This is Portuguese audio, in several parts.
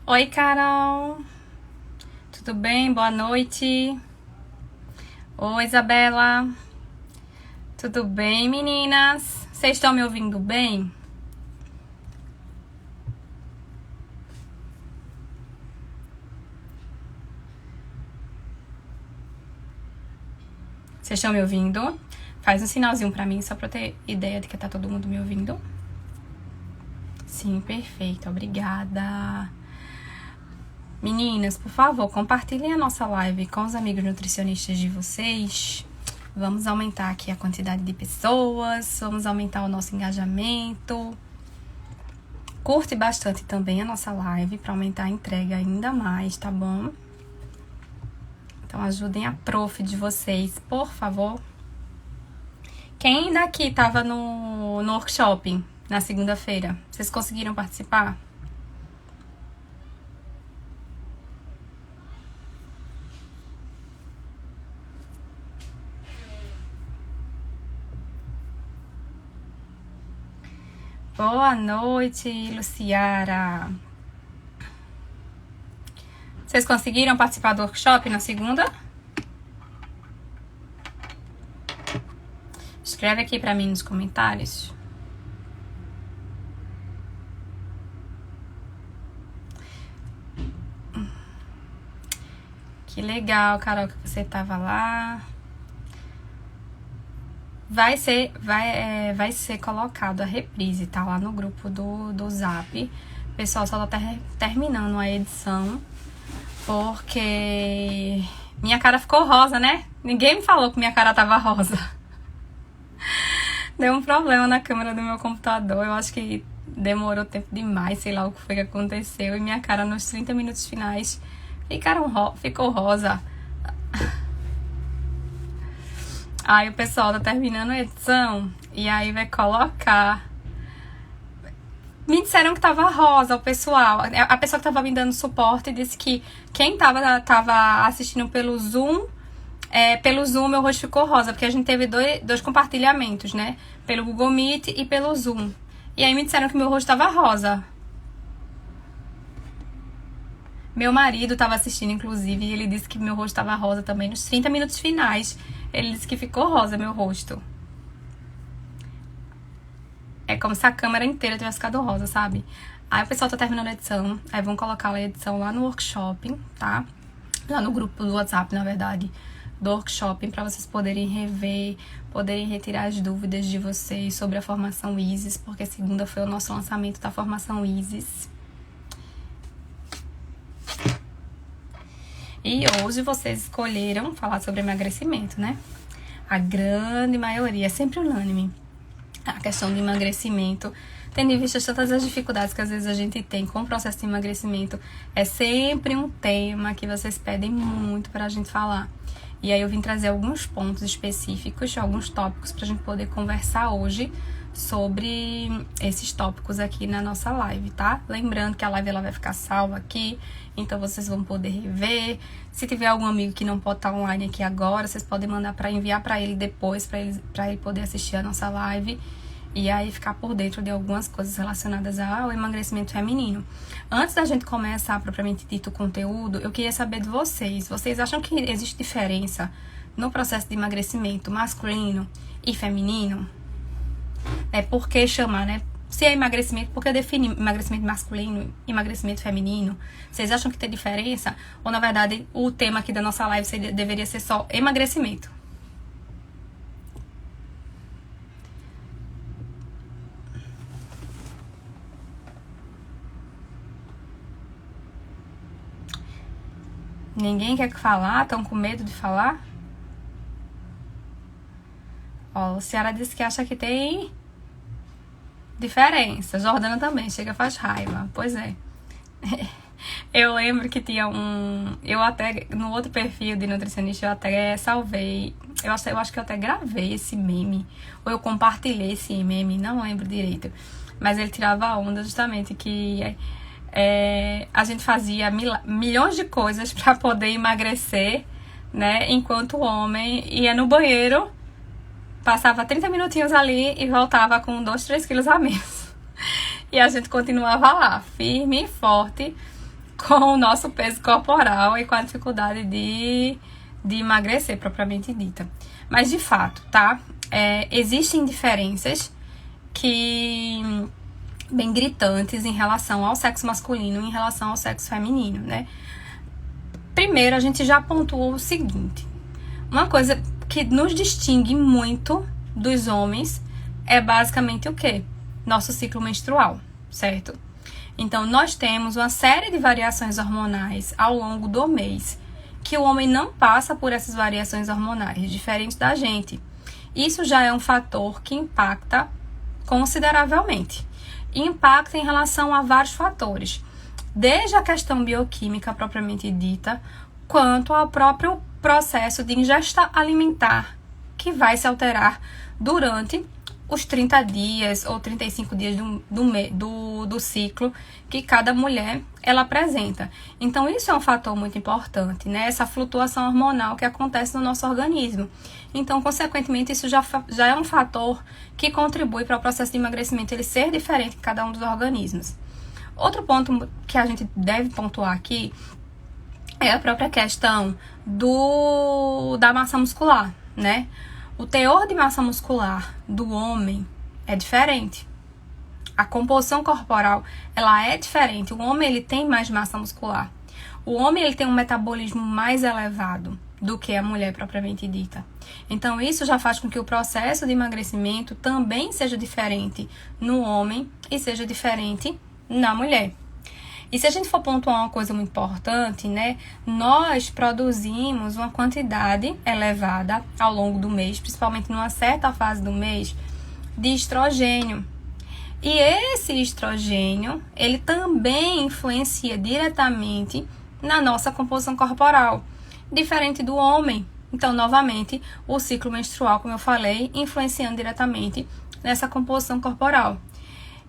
Oi, Carol. Tudo bem? Boa noite. Oi, Isabela. Tudo bem, meninas? Vocês estão me ouvindo bem? Vocês estão me ouvindo? Faz um sinalzinho pra mim, só pra eu ter ideia de que tá todo mundo me ouvindo. Sim, perfeito. Obrigada. Meninas, por favor, compartilhem a nossa live com os amigos nutricionistas de vocês. Vamos aumentar aqui a quantidade de pessoas, vamos aumentar o nosso engajamento. Curte bastante também a nossa live para aumentar a entrega ainda mais, tá bom? Então ajudem a prof de vocês, por favor. Quem daqui estava no workshop na segunda-feira? Vocês conseguiram participar? Boa noite, Luciara. Vocês conseguiram participar do workshop na segunda? Escreve aqui pra mim nos comentários. Que legal, Carol, que você tava lá. Vai ser colocado a reprise, tá? Lá no grupo do Zap. O pessoal só tá terminando a edição. Porque minha cara ficou rosa, né? Ninguém me falou que minha cara tava rosa. Deu um problema na câmera do meu computador. Eu acho que demorou tempo demais, sei lá o que foi que aconteceu. E minha cara nos 30 minutos finais ficou rosa. Aí o pessoal tá terminando a edição e aí vai colocar. Me disseram que tava rosa o pessoal. A pessoa que tava me dando suporte disse que quem tava assistindo pelo Zoom meu rosto ficou rosa, porque a gente teve dois compartilhamentos, né? Pelo Google Meet e pelo Zoom. E aí me disseram que meu rosto tava rosa. Meu marido tava assistindo, inclusive, e ele disse que meu rosto tava rosa também nos 30 minutos finais. Ele disse que ficou rosa meu rosto. É como se a câmera inteira tivesse ficado rosa, sabe? Aí o pessoal tá terminando a edição. Aí vão colocar a edição lá no workshop, tá? Lá no grupo do WhatsApp, na verdade, do workshop, pra vocês poderem rever, poderem retirar as dúvidas de vocês sobre a formação ISIS, porque segunda foi o nosso lançamento da formação ISIS. E hoje vocês escolheram falar sobre emagrecimento, né? A grande maioria, é sempre unânime, a questão do emagrecimento. Tendo em vista todas as dificuldades que às vezes a gente tem com o processo de emagrecimento, é sempre um tema que vocês pedem muito pra gente falar. E aí eu vim trazer alguns pontos específicos, alguns tópicos pra gente poder conversar hoje sobre esses tópicos aqui na nossa live, tá? Lembrando que a live ela vai ficar salva aqui, então vocês vão poder rever. Se tiver algum amigo que não pode estar online aqui agora, vocês podem mandar para enviar para ele depois, para ele poder assistir a nossa live e aí ficar por dentro de algumas coisas relacionadas ao emagrecimento feminino. Antes da gente começar propriamente dito o conteúdo, eu queria saber de vocês. Vocês acham que existe diferença no processo de emagrecimento masculino e feminino? Por que chamar, né? Se é emagrecimento, por que definir emagrecimento masculino e emagrecimento feminino? Vocês acham que tem diferença? Ou, na verdade, o tema aqui da nossa live deveria ser só emagrecimento? Ninguém quer falar? Estão com medo de falar? Ó, a Luciara disse que acha que tem diferença. Jordana também, chega faz raiva. Pois é. Eu lembro que tinha eu até, no outro perfil de nutricionista, eu até salvei. Eu acho que eu até gravei esse meme. Ou eu compartilhei esse meme, não lembro direito. Mas ele tirava a onda justamente que a gente fazia milhões de coisas pra poder emagrecer, né? Enquanto o homem ia no banheiro, passava 30 minutinhos ali e voltava com 2, 3 quilos a menos. E a gente continuava lá, firme e forte, com o nosso peso corporal e com a dificuldade de emagrecer, propriamente dita. Mas, de fato, tá? Existem diferenças que bem gritantes em relação ao sexo masculino e em relação ao sexo feminino, né? Primeiro, a gente já pontuou o seguinte. Uma coisa que nos distingue muito dos homens é basicamente o quê? Nosso ciclo menstrual, certo? Então, nós temos uma série de variações hormonais ao longo do mês, que o homem não passa por essas variações hormonais, diferente da gente. Isso já é um fator que impacta consideravelmente. E impacta em relação a vários fatores, desde a questão bioquímica propriamente dita, quanto ao próprio processo de ingesta alimentar, que vai se alterar durante os 30 dias ou 35 dias do ciclo que cada mulher ela apresenta. Então, isso é um fator muito importante, né? Essa flutuação hormonal que acontece no nosso organismo. Então, consequentemente, isso já é um fator que contribui para o processo de emagrecimento ele ser diferente em cada um dos organismos. Outro ponto que a gente deve pontuar aqui é a própria questão da massa muscular, né? O teor de massa muscular do homem é diferente. A composição corporal, ela é diferente. O homem, ele tem mais massa muscular. O homem, ele tem um metabolismo mais elevado do que a mulher propriamente dita. Então, isso já faz com que o processo de emagrecimento também seja diferente no homem e seja diferente na mulher. E se a gente for pontuar uma coisa muito importante, né? Nós produzimos uma quantidade elevada ao longo do mês, principalmente numa certa fase do mês, de estrogênio. E esse estrogênio, ele também influencia diretamente na nossa composição corporal, diferente do homem. Então, novamente, o ciclo menstrual, como eu falei, influenciando diretamente nessa composição corporal.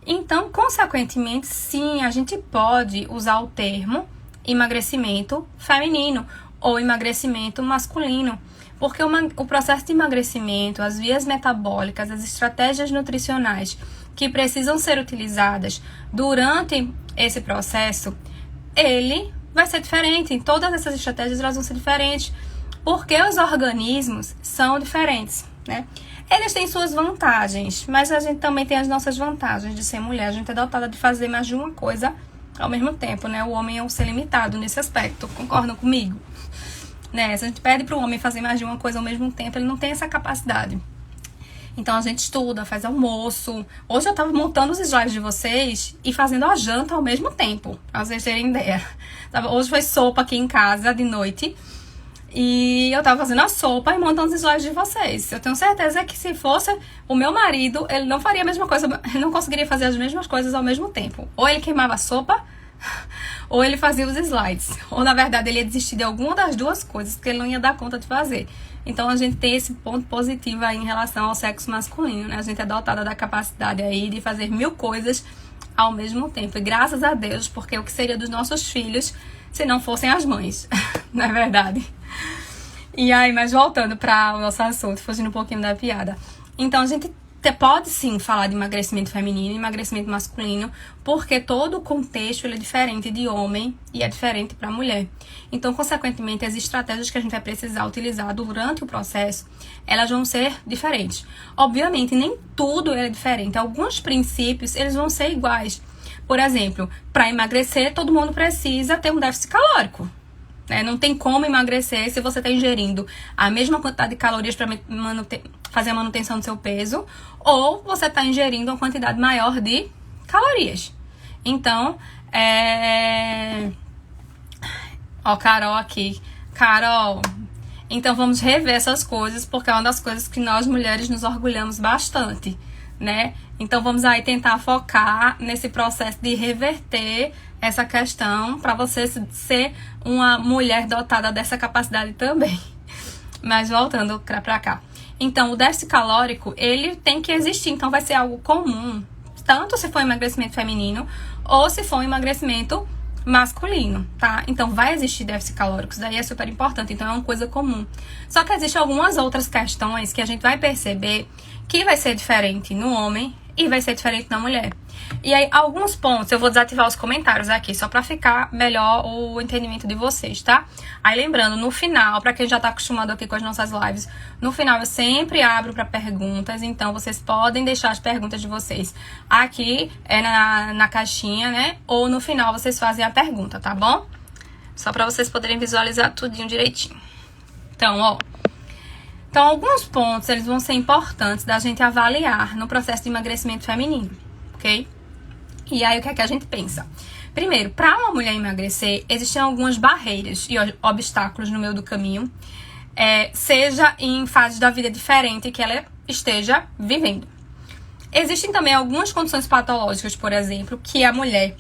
Então, consequentemente, sim, a gente pode usar o termo emagrecimento feminino ou emagrecimento masculino, porque o processo de emagrecimento, as vias metabólicas, as estratégias nutricionais que precisam ser utilizadas durante esse processo, ele vai ser diferente. Todas essas estratégias elas vão ser diferentes, porque os organismos são diferentes, né? Eles têm suas vantagens, mas a gente também tem as nossas vantagens de ser mulher. A gente é dotada de fazer mais de uma coisa ao mesmo tempo, né? O homem é um ser limitado nesse aspecto, concordam comigo? Né? Se a gente pede para o homem fazer mais de uma coisa ao mesmo tempo, ele não tem essa capacidade. Então a gente estuda, faz almoço. Hoje eu estava montando os slides de vocês e fazendo a janta ao mesmo tempo, pra vocês terem ideia. Hoje foi sopa aqui em casa de noite. E eu tava fazendo a sopa e montando os slides de vocês. Eu tenho certeza que se fosse o meu marido, ele não faria a mesma coisa, ele não conseguiria fazer as mesmas coisas ao mesmo tempo. Ou ele queimava a sopa, ou ele fazia os slides. Ou, na verdade, ele ia desistir de alguma das duas coisas, porque ele não ia dar conta de fazer. Então, a gente tem esse ponto positivo aí em relação ao sexo masculino, né? A gente é dotada da capacidade aí de fazer 1000 coisas ao mesmo tempo. E graças a Deus, porque o que seria dos nossos filhos se não fossem as mães, não é verdade? E aí, mas voltando para o nosso assunto, fugindo um pouquinho da piada. Então, a gente pode sim falar de emagrecimento feminino e emagrecimento masculino, porque todo o contexto ele é diferente de homem e é diferente para mulher. Então, consequentemente, as estratégias que a gente vai precisar utilizar durante o processo, elas vão ser diferentes. Obviamente, nem tudo é diferente. Alguns princípios, eles vão ser iguais. Por exemplo, para emagrecer, todo mundo precisa ter um déficit calórico. Não tem como emagrecer se você está ingerindo a mesma quantidade de calorias para fazer a manutenção do seu peso, ou você está ingerindo uma quantidade maior de calorias. Então, Ó, Carol aqui. Carol, então vamos rever essas coisas, porque é uma das coisas que nós mulheres nos orgulhamos bastante, né? Então vamos aí tentar focar nesse processo de reverter essa questão para você ser uma mulher dotada dessa capacidade também. Mas voltando para cá. Então, o déficit calórico, ele tem que existir. Então, vai ser algo comum. Tanto se for emagrecimento feminino ou se for emagrecimento masculino, tá? Então, vai existir déficit calórico. Isso daí é super importante. Então, é uma coisa comum. Só que existem algumas outras questões que a gente vai perceber que vai ser diferente no homem e vai ser diferente na mulher. E aí, alguns pontos, eu vou desativar os comentários aqui, só pra ficar melhor o entendimento de vocês, tá? Aí, lembrando, no final, pra quem já tá acostumado aqui com as nossas lives, no final eu sempre abro pra perguntas, então vocês podem deixar as perguntas de vocês aqui na caixinha, né? Ou no final vocês fazem a pergunta, tá bom? Só pra vocês poderem visualizar tudinho direitinho. Então, ó. Então, alguns pontos, eles vão ser importantes da gente avaliar no processo de emagrecimento feminino, ok? E aí, o que é que a gente pensa? Primeiro, para uma mulher emagrecer, existem algumas barreiras e obstáculos no meio do caminho, seja em fases da vida diferente que ela esteja vivendo. Existem também algumas condições patológicas, por exemplo, que a mulher,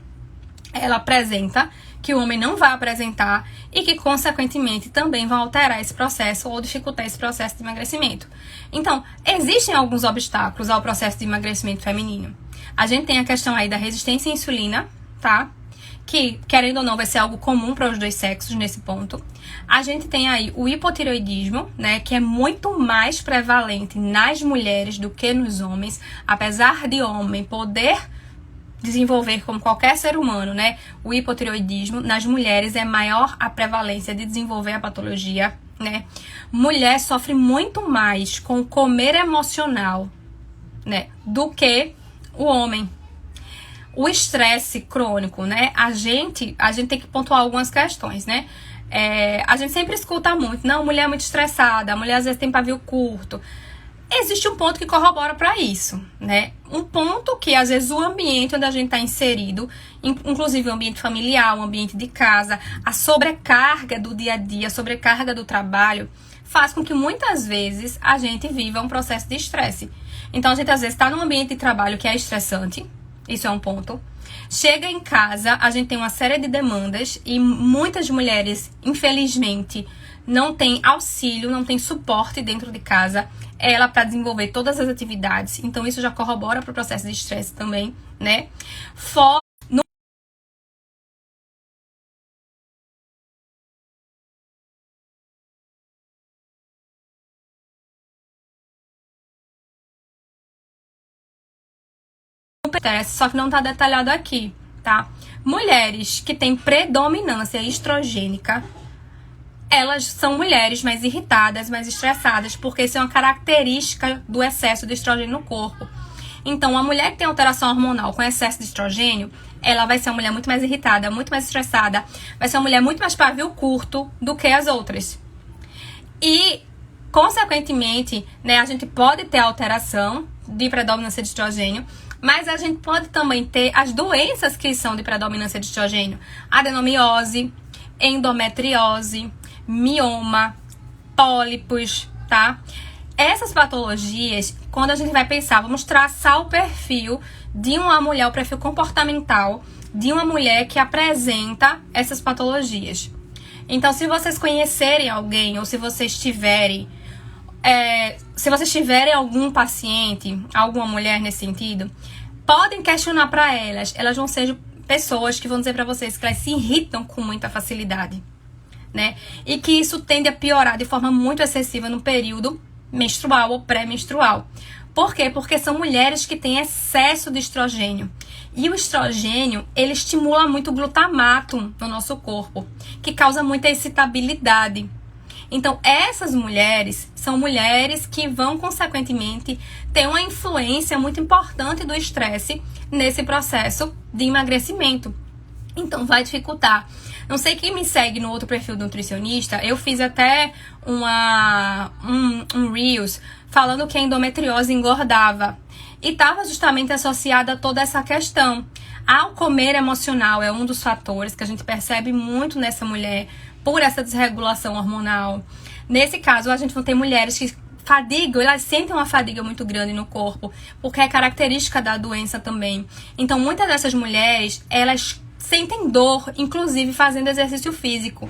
ela apresenta, que o homem não vai apresentar e que, consequentemente, também vão alterar esse processo ou dificultar esse processo de emagrecimento. Então, existem alguns obstáculos ao processo de emagrecimento feminino. A gente tem a questão aí da resistência à insulina, tá? Que, querendo ou não, vai ser algo comum para os dois sexos nesse ponto. A gente tem aí o hipotireoidismo, né? Que é muito mais prevalente nas mulheres do que nos homens. Apesar de homem poder desenvolver como qualquer ser humano, né? O hipotireoidismo, nas mulheres é maior a prevalência de desenvolver a patologia, né? Mulher sofre muito mais com o comer emocional, né? Do que o homem. O estresse crônico, né? A gente tem que pontuar algumas questões, né? A gente sempre escuta muito, não, mulher é muito estressada, a mulher às vezes tem pavio curto. Existe um ponto que corrobora para isso, né? Um ponto que, às vezes, o ambiente onde a gente está inserido, inclusive o ambiente familiar, o ambiente de casa, a sobrecarga do dia a dia, a sobrecarga do trabalho, faz com que, muitas vezes, a gente viva um processo de estresse. Então, a gente, às vezes, está num ambiente de trabalho que é estressante, isso é um ponto. Chega em casa, a gente tem uma série de demandas e muitas mulheres, infelizmente, não tem auxílio, não tem suporte dentro de casa, ela para desenvolver todas as atividades. Então, isso já corrobora para o processo de estresse também, né? Só que não tá detalhado aqui, tá? Mulheres que têm predominância estrogênica, elas são mulheres mais irritadas, mais estressadas, porque isso é uma característica do excesso de estrogênio no corpo. Então, a mulher que tem alteração hormonal com excesso de estrogênio, ela vai ser uma mulher muito mais irritada, muito mais estressada, vai ser uma mulher muito mais pavio curto do que as outras. E, consequentemente, né, a gente pode ter alteração de predominância de estrogênio, mas a gente pode também ter as doenças que são de predominância de estrogênio. Adenomiose, endometriose, mioma, pólipos, tá? Essas patologias, quando a gente vai pensar, vamos traçar o perfil de uma mulher, o perfil comportamental de uma mulher que apresenta essas patologias. Então, se vocês conhecerem alguém, ou se vocês tiverem algum paciente, alguma mulher nesse sentido, podem questionar para elas. Elas vão ser pessoas que vão dizer para vocês que elas se irritam com muita facilidade, né? E que isso tende a piorar de forma muito excessiva no período menstrual ou pré-menstrual. Por quê? Porque são mulheres que têm excesso de estrogênio. E o estrogênio, ele estimula muito o glutamato no nosso corpo, que causa muita excitabilidade. Então, essas mulheres são mulheres que vão, consequentemente, ter uma influência muito importante do estresse nesse processo de emagrecimento. Então, vai dificultar. Não sei quem me segue no outro perfil do nutricionista, eu fiz até um Reels falando que a endometriose engordava. E estava justamente associada a toda essa questão. Ao comer emocional é um dos fatores que a gente percebe muito nessa mulher, por essa desregulação hormonal. Nesse caso, a gente vai ter mulheres que fadigam, elas sentem uma fadiga muito grande no corpo, porque é característica da doença também. Então, muitas dessas mulheres, elas sentem dor, inclusive fazendo exercício físico.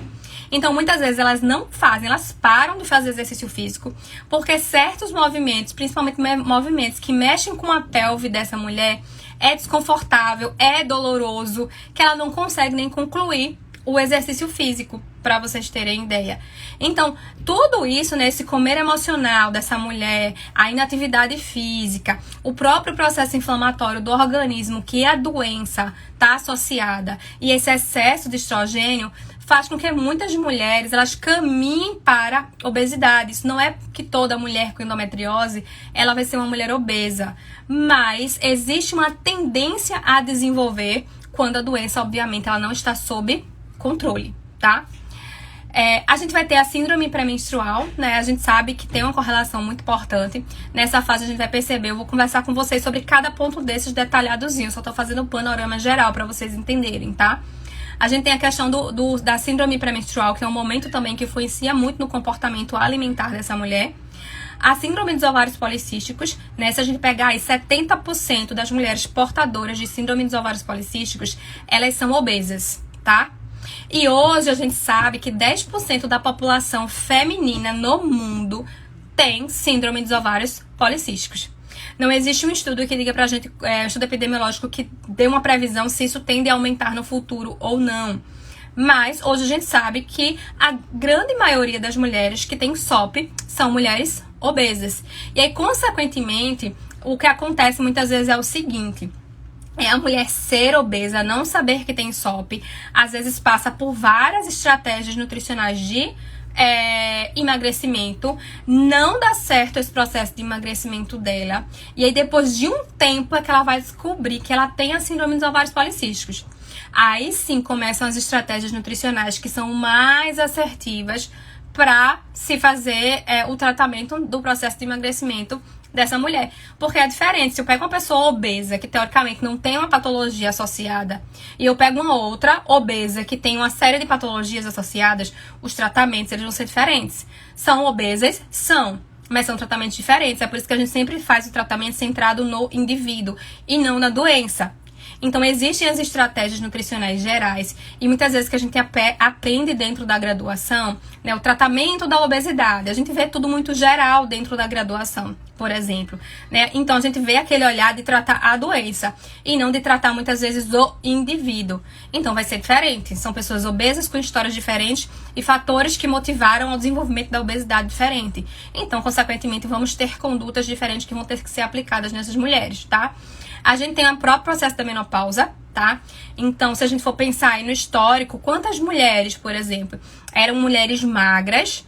Então, muitas vezes elas não fazem, elas param de fazer exercício físico, porque certos movimentos, principalmente movimentos que mexem com a pelve dessa mulher, é desconfortável, é doloroso, que ela não consegue nem concluir o exercício físico, para vocês terem ideia. Então, tudo isso, né, esse comer emocional dessa mulher, a inatividade física, o próprio processo inflamatório do organismo, que a doença está associada, e esse excesso de estrogênio faz com que muitas mulheres elas caminhem para obesidade. Isso não é que toda mulher com endometriose ela vai ser uma mulher obesa, mas existe uma tendência a desenvolver quando a doença, obviamente, ela não está sob controle, tá? A gente vai ter a síndrome pré-menstrual, né? A gente sabe que tem uma correlação muito importante. Nessa fase a gente vai perceber, eu vou conversar com vocês sobre cada ponto desses detalhadozinho. Só tô fazendo um panorama geral para vocês entenderem, tá? A gente tem a questão da síndrome pré-menstrual, que é um momento também que influencia muito no comportamento alimentar dessa mulher. A síndrome dos ovários policísticos, né? Se a gente pegar aí 70% das mulheres portadoras de síndrome dos ovários policísticos, elas são obesas, tá? E hoje a gente sabe que 10% da população feminina no mundo tem síndrome dos ovários policísticos. Não existe um estudo que diga pra gente, um estudo epidemiológico que dê uma previsão se isso tende a aumentar no futuro ou não. Mas hoje a gente sabe que a grande maioria das mulheres que tem SOP são mulheres obesas. E aí, consequentemente, o que acontece muitas vezes é o seguinte: a mulher ser obesa, não saber que tem SOP, às vezes passa por várias estratégias nutricionais de emagrecimento, não dá certo esse processo de emagrecimento dela, e aí depois de um tempo é que ela vai descobrir que ela tem a síndrome dos ovários policísticos. Aí sim começam as estratégias nutricionais que são mais assertivas para se fazer o tratamento do processo de emagrecimento dessa mulher. Porque é diferente, se eu pego uma pessoa obesa, que teoricamente não tem uma patologia associada, e eu pego uma outra obesa, que tem uma série de patologias associadas, os tratamentos eles vão ser diferentes. São obesas? São. Mas são tratamentos diferentes. É por isso que a gente sempre faz o tratamento centrado no indivíduo e não na doença. Então, existem as estratégias nutricionais gerais e muitas vezes que a gente aprende dentro da graduação, né, o tratamento da obesidade. A gente vê tudo muito geral dentro da graduação, por exemplo, né? Então, a gente vê aquele olhar de tratar a doença e não de tratar muitas vezes o indivíduo. Então, vai ser diferente. São pessoas obesas com histórias diferentes e fatores que motivaram ao desenvolvimento da obesidade diferente. Então, consequentemente, vamos ter condutas diferentes que vão ter que ser aplicadas nessas mulheres, tá? A gente tem o próprio processo da menopausa, tá? Então, se a gente for pensar aí no histórico, quantas mulheres, por exemplo, eram mulheres magras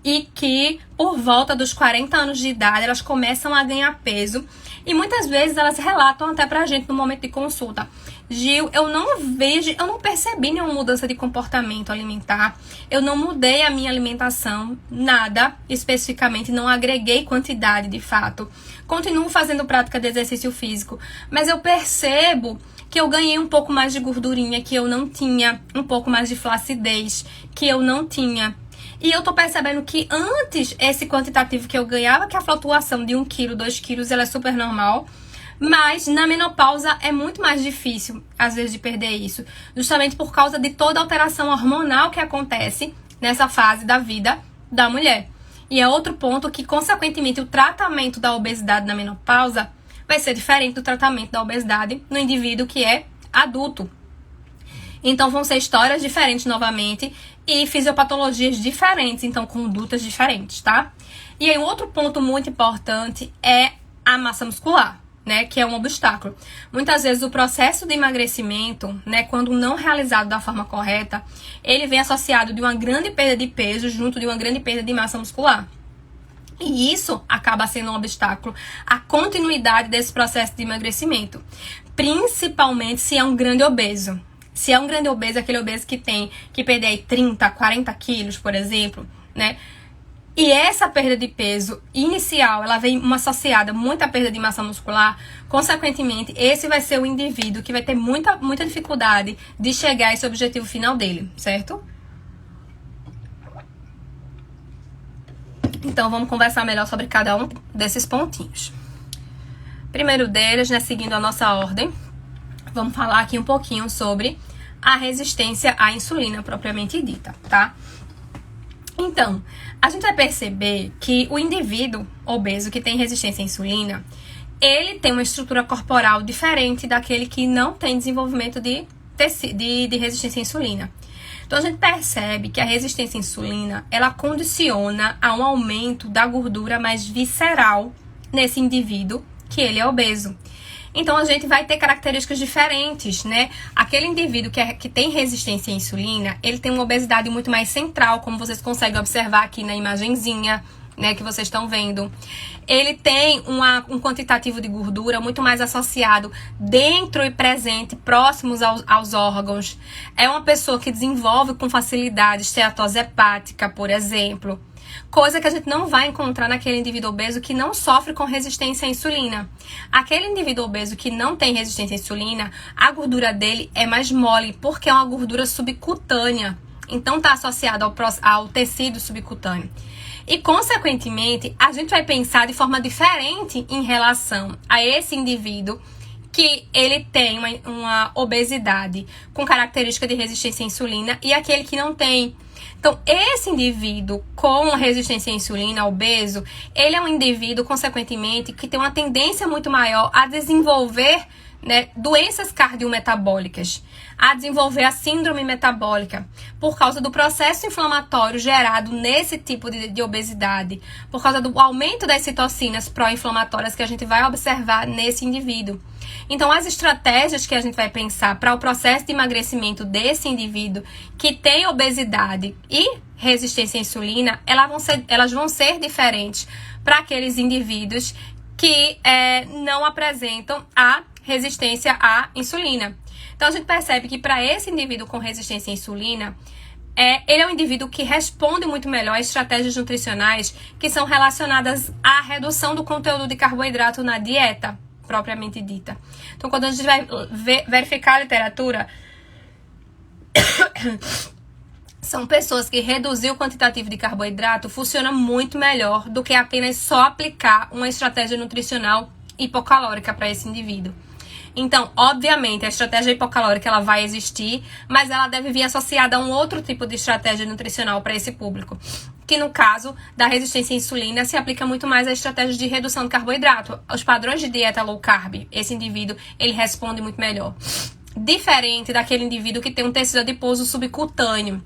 e que, por volta dos 40 anos de idade, elas começam a ganhar peso e muitas vezes elas relatam até pra gente no momento de consulta: Gil, eu não percebi nenhuma mudança de comportamento alimentar, eu não mudei a minha alimentação, nada especificamente, não agreguei quantidade de fato, continuo fazendo prática de exercício físico, mas eu percebo que eu ganhei um pouco mais de gordurinha que eu não tinha, um pouco mais de flacidez que eu não tinha. E eu tô percebendo que antes, esse quantitativo que eu ganhava, que a flutuação de 1 kg, 2 kg, ela é super normal. Mas na menopausa é muito mais difícil, às vezes, de perder isso. Justamente por causa de toda a alteração hormonal que acontece nessa fase da vida da mulher. E é outro ponto que, consequentemente, o tratamento da obesidade na menopausa vai ser diferente do tratamento da obesidade no indivíduo que é adulto. Então, vão ser histórias diferentes novamente e fisiopatologias diferentes, então condutas diferentes, tá? E aí, um outro ponto muito importante é a massa muscular, né? Que é um obstáculo. Muitas vezes o processo de emagrecimento, né, quando não realizado da forma correta, ele vem associado de uma grande perda de peso junto de uma grande perda de massa muscular. E isso acaba sendo um obstáculo à continuidade desse processo de emagrecimento, principalmente se é um grande obeso. Se é um grande obeso, aquele obeso que tem que perder aí 30, 40 quilos, por exemplo, né? E essa perda de peso inicial, ela vem associada muita perda de massa muscular. Consequentemente, esse vai ser o indivíduo que vai ter muita dificuldade de chegar a esse objetivo final dele, certo? Então, vamos conversar melhor sobre cada um desses pontinhos. Primeiro deles, né, seguindo a nossa ordem, vamos falar aqui um pouquinho sobre a resistência à insulina propriamente dita, tá? Então, a gente vai perceber que o indivíduo obeso que tem resistência à insulina, ele tem uma estrutura corporal diferente daquele que não tem desenvolvimento de resistência à insulina. Então a gente percebe que a resistência à insulina, ela condiciona a um aumento da gordura mais visceral nesse indivíduo que ele é obeso. Então a gente vai ter características diferentes, né? Aquele indivíduo que tem resistência à insulina, ele tem uma obesidade muito mais central, como vocês conseguem observar aqui na imagenzinha, né, que vocês estão vendo. Ele tem um quantitativo de gordura muito mais associado dentro e presente, próximos aos órgãos. É uma pessoa que desenvolve com facilidade esteatose hepática, por exemplo. Coisa que a gente não vai encontrar naquele indivíduo obeso que não sofre com resistência à insulina. Aquele indivíduo obeso que não tem resistência à insulina, a gordura dele é mais mole, porque é uma gordura subcutânea. Então está associado ao tecido subcutâneo. E, consequentemente, a gente vai pensar de forma diferente em relação a esse indivíduo que ele tem uma obesidade com característica de resistência à insulina e aquele que não tem. Então, esse indivíduo com resistência à insulina, obeso, ele é um indivíduo, consequentemente, que tem uma tendência muito maior a desenvolver, né, doenças cardiometabólicas, a desenvolver a síndrome metabólica, por causa do processo inflamatório gerado nesse tipo de obesidade, por causa do aumento das citocinas pró-inflamatórias que a gente vai observar nesse indivíduo. Então, as estratégias que a gente vai pensar para o processo de emagrecimento desse indivíduo que tem obesidade e resistência à insulina, elas vão ser diferentes para aqueles indivíduos que não apresentam a resistência à insulina. Então, a gente percebe que para esse indivíduo com resistência à insulina, ele é um indivíduo que responde muito melhor a estratégias nutricionais que são relacionadas à redução do conteúdo de carboidrato na dieta propriamente dita. Então, quando a gente vai verificar a literatura, são pessoas que reduzir o quantitativo de carboidrato funciona muito melhor do que apenas só aplicar uma estratégia nutricional hipocalórica para esse indivíduo. Então, obviamente, a estratégia hipocalórica ela vai existir, mas ela deve vir associada a um outro tipo de estratégia nutricional para esse público, que no caso da resistência à insulina se aplica muito mais a estratégias de redução do carboidrato. Os padrões de dieta low carb, esse indivíduo, ele responde muito melhor. Diferente daquele indivíduo que tem um tecido adiposo subcutâneo.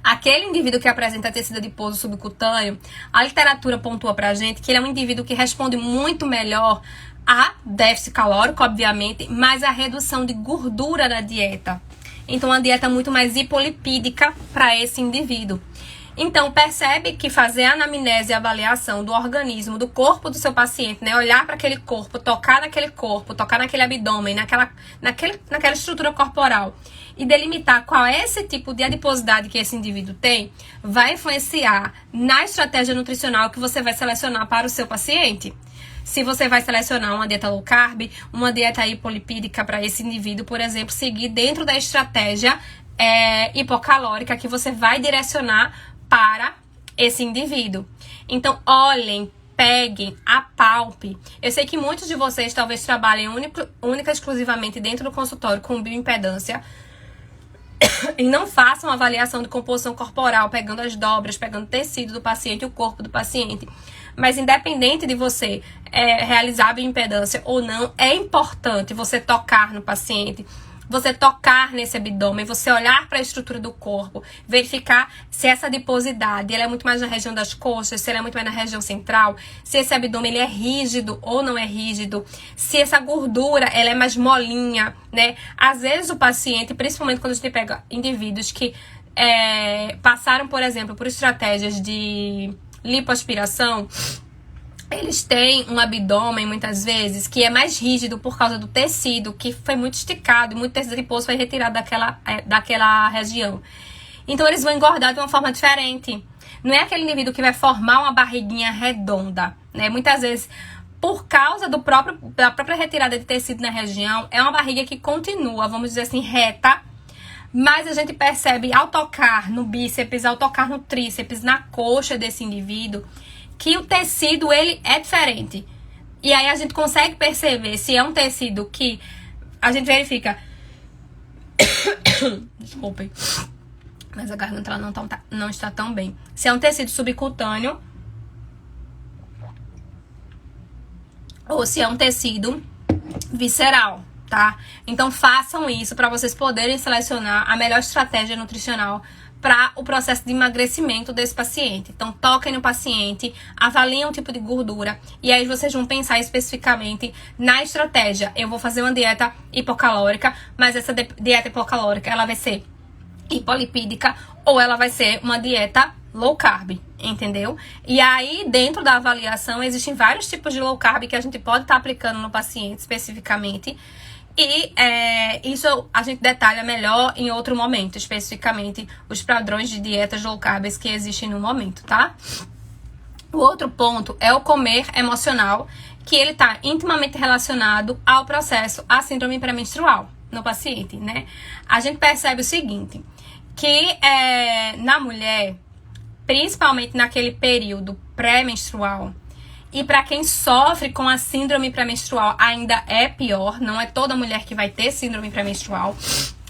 Aquele indivíduo que apresenta tecido adiposo subcutâneo, a literatura pontua pra gente que ele é um indivíduo que responde muito melhor a déficit calórico, obviamente, mas a redução de gordura da dieta. Então, uma dieta muito mais hipolipídica para esse indivíduo. Então, percebe que fazer a anamnese e avaliação do organismo, do corpo do seu paciente, né? Olhar para aquele corpo, tocar naquele corpo, tocar naquele abdômen, naquela estrutura corporal e delimitar qual é esse tipo de adiposidade que esse indivíduo tem, vai influenciar na estratégia nutricional que você vai selecionar para o seu paciente. Se você vai selecionar uma dieta low carb, uma dieta hipolipídica para esse indivíduo, por exemplo, seguir dentro da estratégia hipocalórica que você vai direcionar para esse indivíduo. Então, olhem, peguem, apalpem. Eu sei que muitos de vocês talvez trabalhem única e exclusivamente dentro do consultório com bioimpedância e não façam avaliação de composição corporal, pegando as dobras, pegando o tecido do paciente e o corpo do paciente. Mas independente de você realizar a bioimpedância ou não, é importante você tocar no paciente, você tocar nesse abdômen, você olhar para a estrutura do corpo, verificar se essa adiposidade ela é muito mais na região das coxas, se ela é muito mais na região central, se esse abdômen ele é rígido ou não é rígido, se essa gordura ela é mais molinha, né? Às vezes o paciente, principalmente quando a gente pega indivíduos que passaram, por exemplo, por estratégias de lipoaspiração, eles têm um abdômen, muitas vezes, que é mais rígido por causa do tecido, que foi muito esticado, e muito tecido adiposo foi retirado daquela região. Então, eles vão engordar de uma forma diferente. Não é aquele indivíduo que vai formar uma barriguinha redonda, né? Muitas vezes, por causa da própria retirada de tecido na região, é uma barriga que continua, vamos dizer assim, reta, mas a gente percebe ao tocar no bíceps, ao tocar no tríceps, na coxa desse indivíduo, que o tecido ele é diferente. E aí a gente consegue perceber se é um tecido que a gente verifica. Desculpem. Mas a garganta ela não está tão bem. Se é um tecido subcutâneo ou se é um tecido visceral, tá? Então façam isso para vocês poderem selecionar a melhor estratégia nutricional para o processo de emagrecimento desse paciente. Então toquem no paciente, avaliem o tipo de gordura e aí vocês vão pensar especificamente na estratégia. Eu vou fazer uma dieta hipocalórica, mas essa dieta hipocalórica ela vai ser hipolipídica ou ela vai ser uma dieta low carb, entendeu? E aí, dentro da avaliação, existem vários tipos de low carb que a gente pode estar aplicando no paciente especificamente. E isso a gente detalha melhor em outro momento, especificamente os padrões de dietas low carb que existem no momento, tá? O outro ponto é o comer emocional, que ele está intimamente relacionado ao processo, à síndrome pré-menstrual no paciente, né? A gente percebe o seguinte, que na mulher, principalmente naquele período pré-menstrual, e para quem sofre com a síndrome pré-menstrual ainda é pior, não é toda mulher que vai ter síndrome pré-menstrual.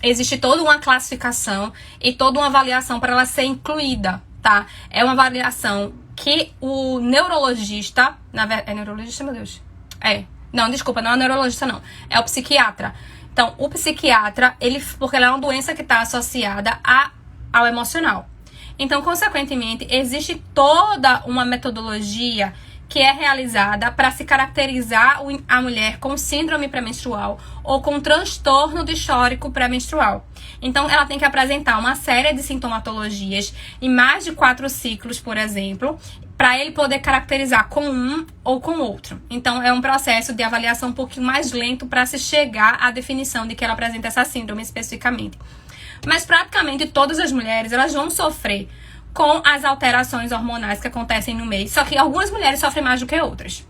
Existe toda uma classificação e toda uma avaliação para ela ser incluída, tá? É uma avaliação que o neurologista, é neurologista, meu Deus? Não, desculpa, não é neurologista não, é o psiquiatra. Então, o psiquiatra, porque ela é uma doença que está associada ao emocional. Então, consequentemente, existe toda uma metodologia que é realizada para se caracterizar a mulher com síndrome pré-menstrual ou com transtorno do histórico pré-menstrual. Então, ela tem que apresentar uma série de sintomatologias em mais de 4 ciclos, por exemplo, para ele poder caracterizar com um ou com outro. Então, é um processo de avaliação um pouquinho mais lento para se chegar à definição de que ela apresenta essa síndrome especificamente. Mas praticamente todas as mulheres, elas vão sofrer com as alterações hormonais que acontecem no mês. Só que algumas mulheres sofrem mais do que outras,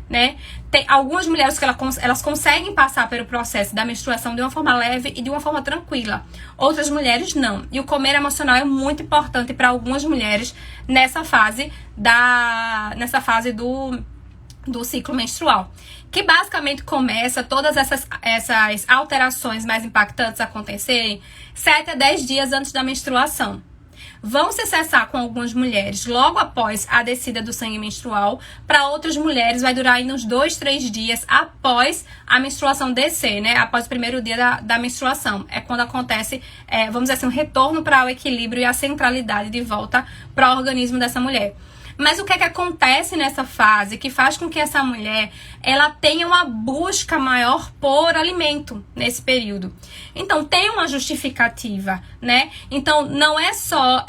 né? Tem algumas mulheres que elas conseguem passar pelo processo da menstruação de uma forma leve e de uma forma tranquila. Outras mulheres não. E o comer emocional é muito importante para algumas mulheres nessa fase do ciclo menstrual. Que basicamente começa todas essas alterações mais impactantes a acontecerem 7 a 10 dias antes da menstruação. Vão se cessar com algumas mulheres logo após a descida do sangue menstrual. Para outras mulheres vai durar ainda uns 2, 3 dias após a menstruação descer, né? Após o primeiro dia da menstruação. É quando acontece, vamos dizer assim, um retorno para o equilíbrio e a centralidade de volta para o organismo dessa mulher. Mas o que é que acontece nessa fase que faz com que essa mulher ela tenha uma busca maior por alimento nesse período? Então, tem uma justificativa, né? Então, não é só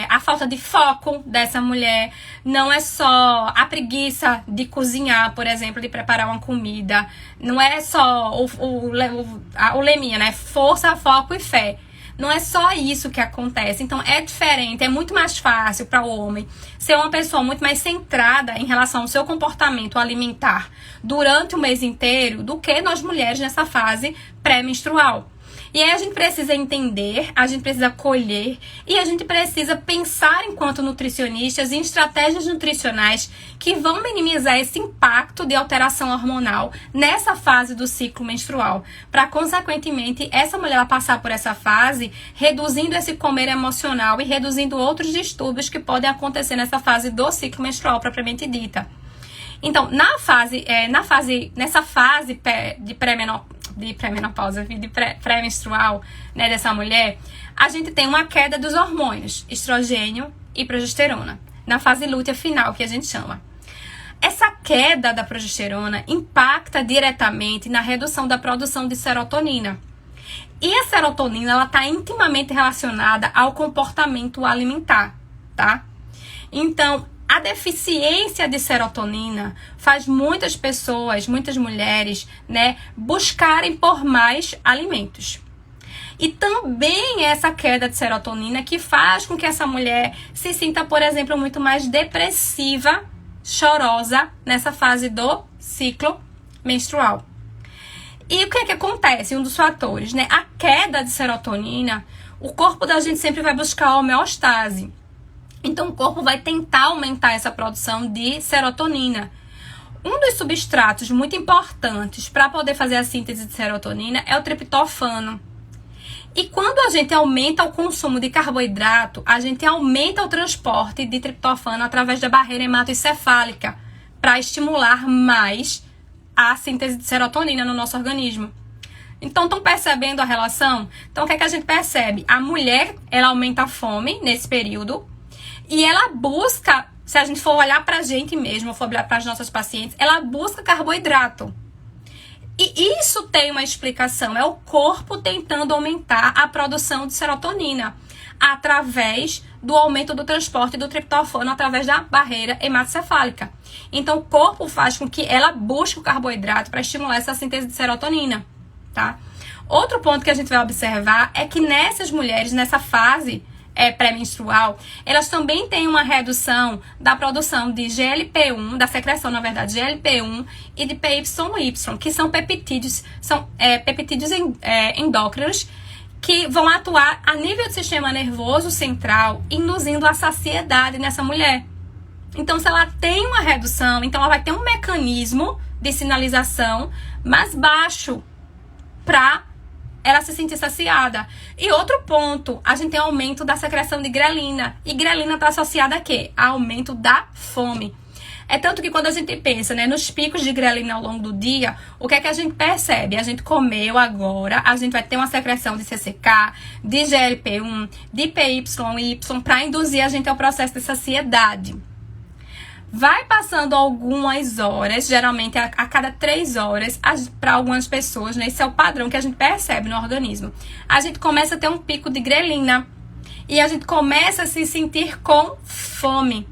a falta de foco dessa mulher, não é só a preguiça de cozinhar, por exemplo, de preparar uma comida, não é só o leminha, né? Força, foco e fé. Não é só isso que acontece. Então, é diferente, é muito mais fácil para o homem ser uma pessoa muito mais centrada em relação ao seu comportamento alimentar durante o mês inteiro do que nós mulheres nessa fase pré-menstrual. E aí a gente precisa entender, a gente precisa colher e a gente precisa pensar enquanto nutricionistas em estratégias nutricionais que vão minimizar esse impacto de alteração hormonal nessa fase do ciclo menstrual. Para, consequentemente, essa mulher passar por essa fase, reduzindo esse comer emocional e reduzindo outros distúrbios que podem acontecer nessa fase do ciclo menstrual propriamente dita. Então, nessa fase de pré-menstrual, né, dessa mulher, a gente tem uma queda dos hormônios, estrogênio e progesterona, na fase lútea final, que a gente chama. Essa queda da progesterona impacta diretamente na redução da produção de serotonina. E a serotonina, ela está intimamente relacionada ao comportamento alimentar, tá? Então, a deficiência de serotonina faz muitas pessoas, muitas mulheres, né, buscarem por mais alimentos. E também essa queda de serotonina que faz com que essa mulher se sinta, por exemplo, muito mais depressiva, chorosa nessa fase do ciclo menstrual. E o que é que acontece? Um dos fatores, né? A queda de serotonina, o corpo da gente sempre vai buscar a homeostase. Então, o corpo vai tentar aumentar essa produção de serotonina. Um dos substratos muito importantes para poder fazer a síntese de serotonina é o triptofano. E quando a gente aumenta o consumo de carboidrato, a gente aumenta o transporte de triptofano através da barreira hematoencefálica para estimular mais a síntese de serotonina no nosso organismo. Então, estão percebendo a relação? Então, o que é que a gente percebe? A mulher, ela aumenta a fome nesse período e ela busca, se a gente for olhar pra gente mesmo, for olhar para as nossas pacientes, ela busca carboidrato. E isso tem uma explicação, é o corpo tentando aumentar a produção de serotonina através do aumento do transporte do triptofano através da barreira hematocefálica. Então, o corpo faz com que ela busque o carboidrato para estimular essa síntese de serotonina, tá? Outro ponto que a gente vai observar é que nessas mulheres, nessa fase pré-menstrual, elas também têm uma redução da produção de GLP-1, da secreção, na verdade, GLP-1 e de PYY, que são peptídeos, endócrinos, que vão atuar a nível do sistema nervoso central, induzindo a saciedade nessa mulher. Então, se ela tem uma redução, então ela vai ter um mecanismo de sinalização mais baixo para ela se sentir saciada. E outro ponto, a gente tem aumento da secreção de grelina. E grelina está associada a quê? A aumento da fome. É tanto que quando a gente pensa, né, nos picos de grelina ao longo do dia, o que é que a gente percebe? A gente comeu agora, a gente vai ter uma secreção de CCK, de GLP-1, de PYY, para induzir a gente ao processo de saciedade. Vai passando algumas horas, geralmente a cada 3 horas, para algumas pessoas, né? Esse é o padrão que a gente percebe no organismo. A gente começa a ter um pico de grelina e a gente começa a se sentir com fome.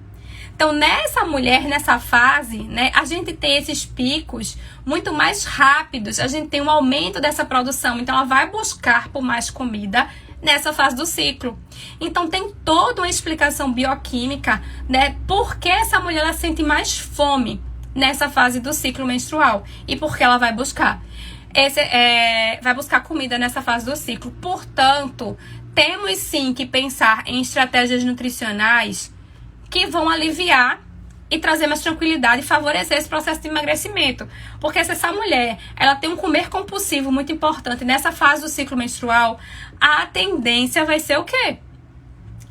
Então, nessa mulher, nessa fase, né, a gente tem esses picos muito mais rápidos, a gente tem um aumento dessa produção, então ela vai buscar por mais comida nessa fase do ciclo. Então, tem toda uma explicação bioquímica, né, por que essa mulher ela sente mais fome nessa fase do ciclo menstrual e por que ela vai buscar. Vai buscar comida nessa fase do ciclo. Portanto, temos sim que pensar em estratégias nutricionais que vão aliviar e trazer mais tranquilidade e favorecer esse processo de emagrecimento. Porque se essa mulher ela tem um comer compulsivo muito importante nessa fase do ciclo menstrual, a tendência vai ser o quê?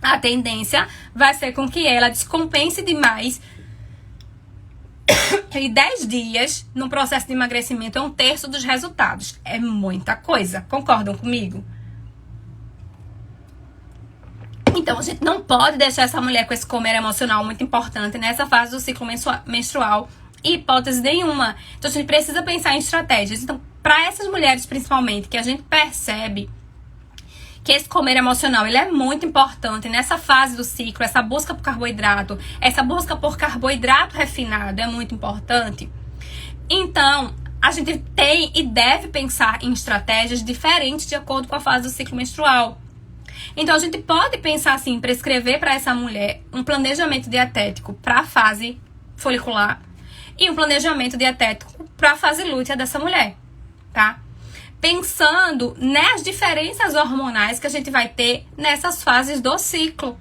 A tendência vai ser com que ela descompense demais. E 10 dias no processo de emagrecimento é 1/3 dos resultados. É muita coisa. Concordam comigo? Então, a gente não pode deixar essa mulher com esse comer emocional muito importante nessa fase do ciclo menstrual, em hipótese nenhuma. Então, a gente precisa pensar em estratégias. Então, para essas mulheres, principalmente, que a gente percebe que esse comer emocional ele é muito importante nessa fase do ciclo, essa busca por carboidrato, essa busca por carboidrato refinado é muito importante. Então, a gente tem e deve pensar em estratégias diferentes de acordo com a fase do ciclo menstrual. Então, a gente pode pensar assim, prescrever para essa mulher um planejamento dietético para a fase folicular e um planejamento dietético para a fase lútea dessa mulher, tá? Pensando nas diferenças hormonais que a gente vai ter nessas fases do ciclo.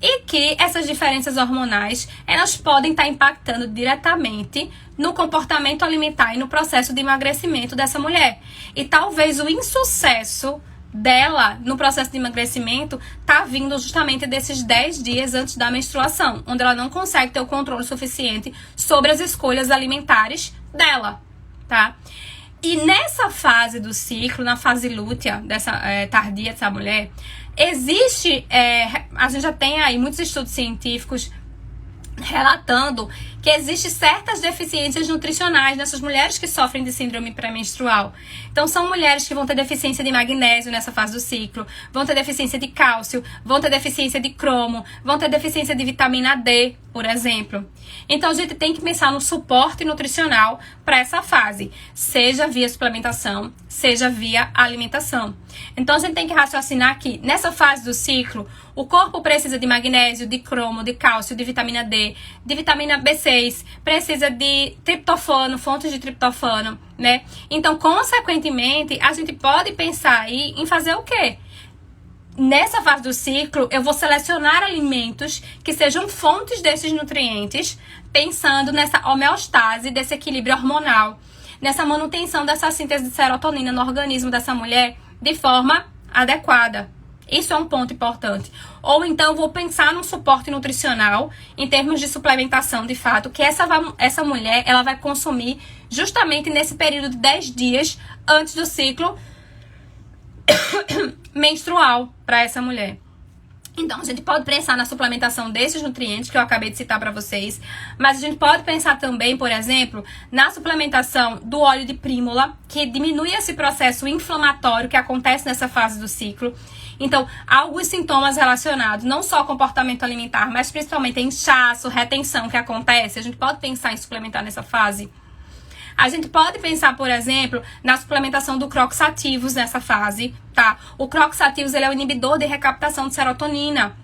E que essas diferenças hormonais, elas podem estar impactando diretamente no comportamento alimentar e no processo de emagrecimento dessa mulher. E talvez o insucesso dela no processo de emagrecimento tá vindo justamente desses 10 dias antes da menstruação, onde ela não consegue ter o controle suficiente sobre as escolhas alimentares dela, tá? E nessa fase do ciclo, na fase lútea, tardia dessa mulher, existe, a gente já tem aí muitos estudos científicos relatando que existem certas deficiências nutricionais nessas mulheres que sofrem de síndrome pré-menstrual. Então, são mulheres que vão ter deficiência de magnésio nessa fase do ciclo, vão ter deficiência de cálcio, vão ter deficiência de cromo, vão ter deficiência de vitamina D, por exemplo. Então, a gente tem que pensar no suporte nutricional para essa fase, seja via suplementação, seja via alimentação. Então, a gente tem que raciocinar que nessa fase do ciclo, o corpo precisa de magnésio, de cromo, de cálcio, de vitamina D, de vitamina B6, precisa de triptofano, fontes de triptofano, né? Então, consequentemente, a gente pode pensar aí em fazer o quê? Nessa fase do ciclo, eu vou selecionar alimentos que sejam fontes desses nutrientes, pensando nessa homeostase, desse equilíbrio hormonal, nessa manutenção dessa síntese de serotonina no organismo dessa mulher de forma adequada. Isso é um ponto importante. Ou então, vou pensar num suporte nutricional, em termos de suplementação, de fato, que essa mulher ela vai consumir justamente nesse período de 10 dias antes do ciclo menstrual para essa mulher. Então, a gente pode pensar na suplementação desses nutrientes que eu acabei de citar para vocês, mas a gente pode pensar também, por exemplo, na suplementação do óleo de prímula, que diminui esse processo inflamatório que acontece nessa fase do ciclo. Então, alguns sintomas relacionados, não só ao comportamento alimentar, mas principalmente a inchaço, retenção que acontece, a gente pode pensar em suplementar nessa fase. A gente pode pensar, por exemplo, na suplementação do croxativos nessa fase, tá? O croxativos, ele é o inibidor de recaptação de serotonina.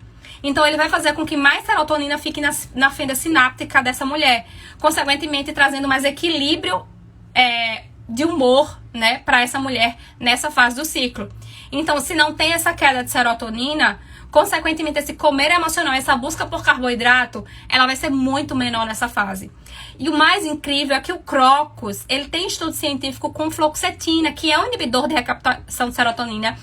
Então, ele vai fazer com que mais serotonina fique na fenda sináptica dessa mulher, consequentemente trazendo mais equilíbrio de humor, né, para essa mulher nessa fase do ciclo. Então, se não tem essa queda de serotonina, consequentemente, esse comer emocional, essa busca por carboidrato, ela vai ser muito menor nessa fase. E o mais incrível é que o Crocus, ele tem estudo científico com fluoxetina, que é um inibidor de recaptação de serotonina,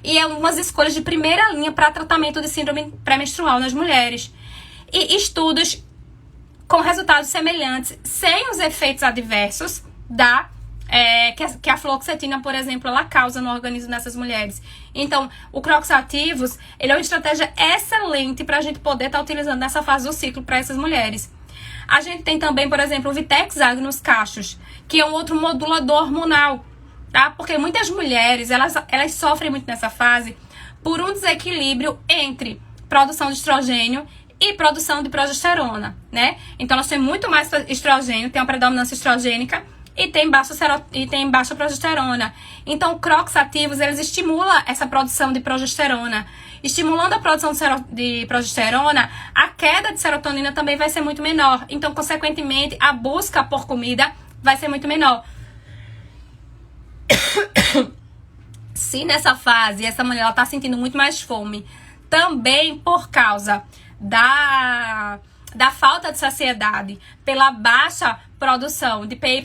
e é umas escolhas de primeira linha para tratamento de síndrome pré-menstrual nas mulheres. E estudos com resultados semelhantes, sem os efeitos adversos que a fluoxetina, por exemplo, ela causa no organismo dessas mulheres. Então, o Croxativos, ele é uma estratégia excelente para a gente poder estar utilizando nessa fase do ciclo para essas mulheres. A gente tem também, por exemplo, o Vitex Agnus Cachos, que é um outro modulador hormonal, tá? Porque muitas mulheres, elas sofrem muito nessa fase por um desequilíbrio entre produção de estrogênio e produção de progesterona, né? Então, elas têm muito mais estrogênio, tem uma predominância estrogênica, e tem baixa progesterona. Então, croxativos, eles estimulam essa produção de progesterona. Estimulando a produção de progesterona, a queda de serotonina também vai ser muito menor. Então, consequentemente, a busca por comida vai ser muito menor. Se nessa fase essa mulher está sentindo muito mais fome, também por causa da falta de saciedade, pela baixa produção de PYY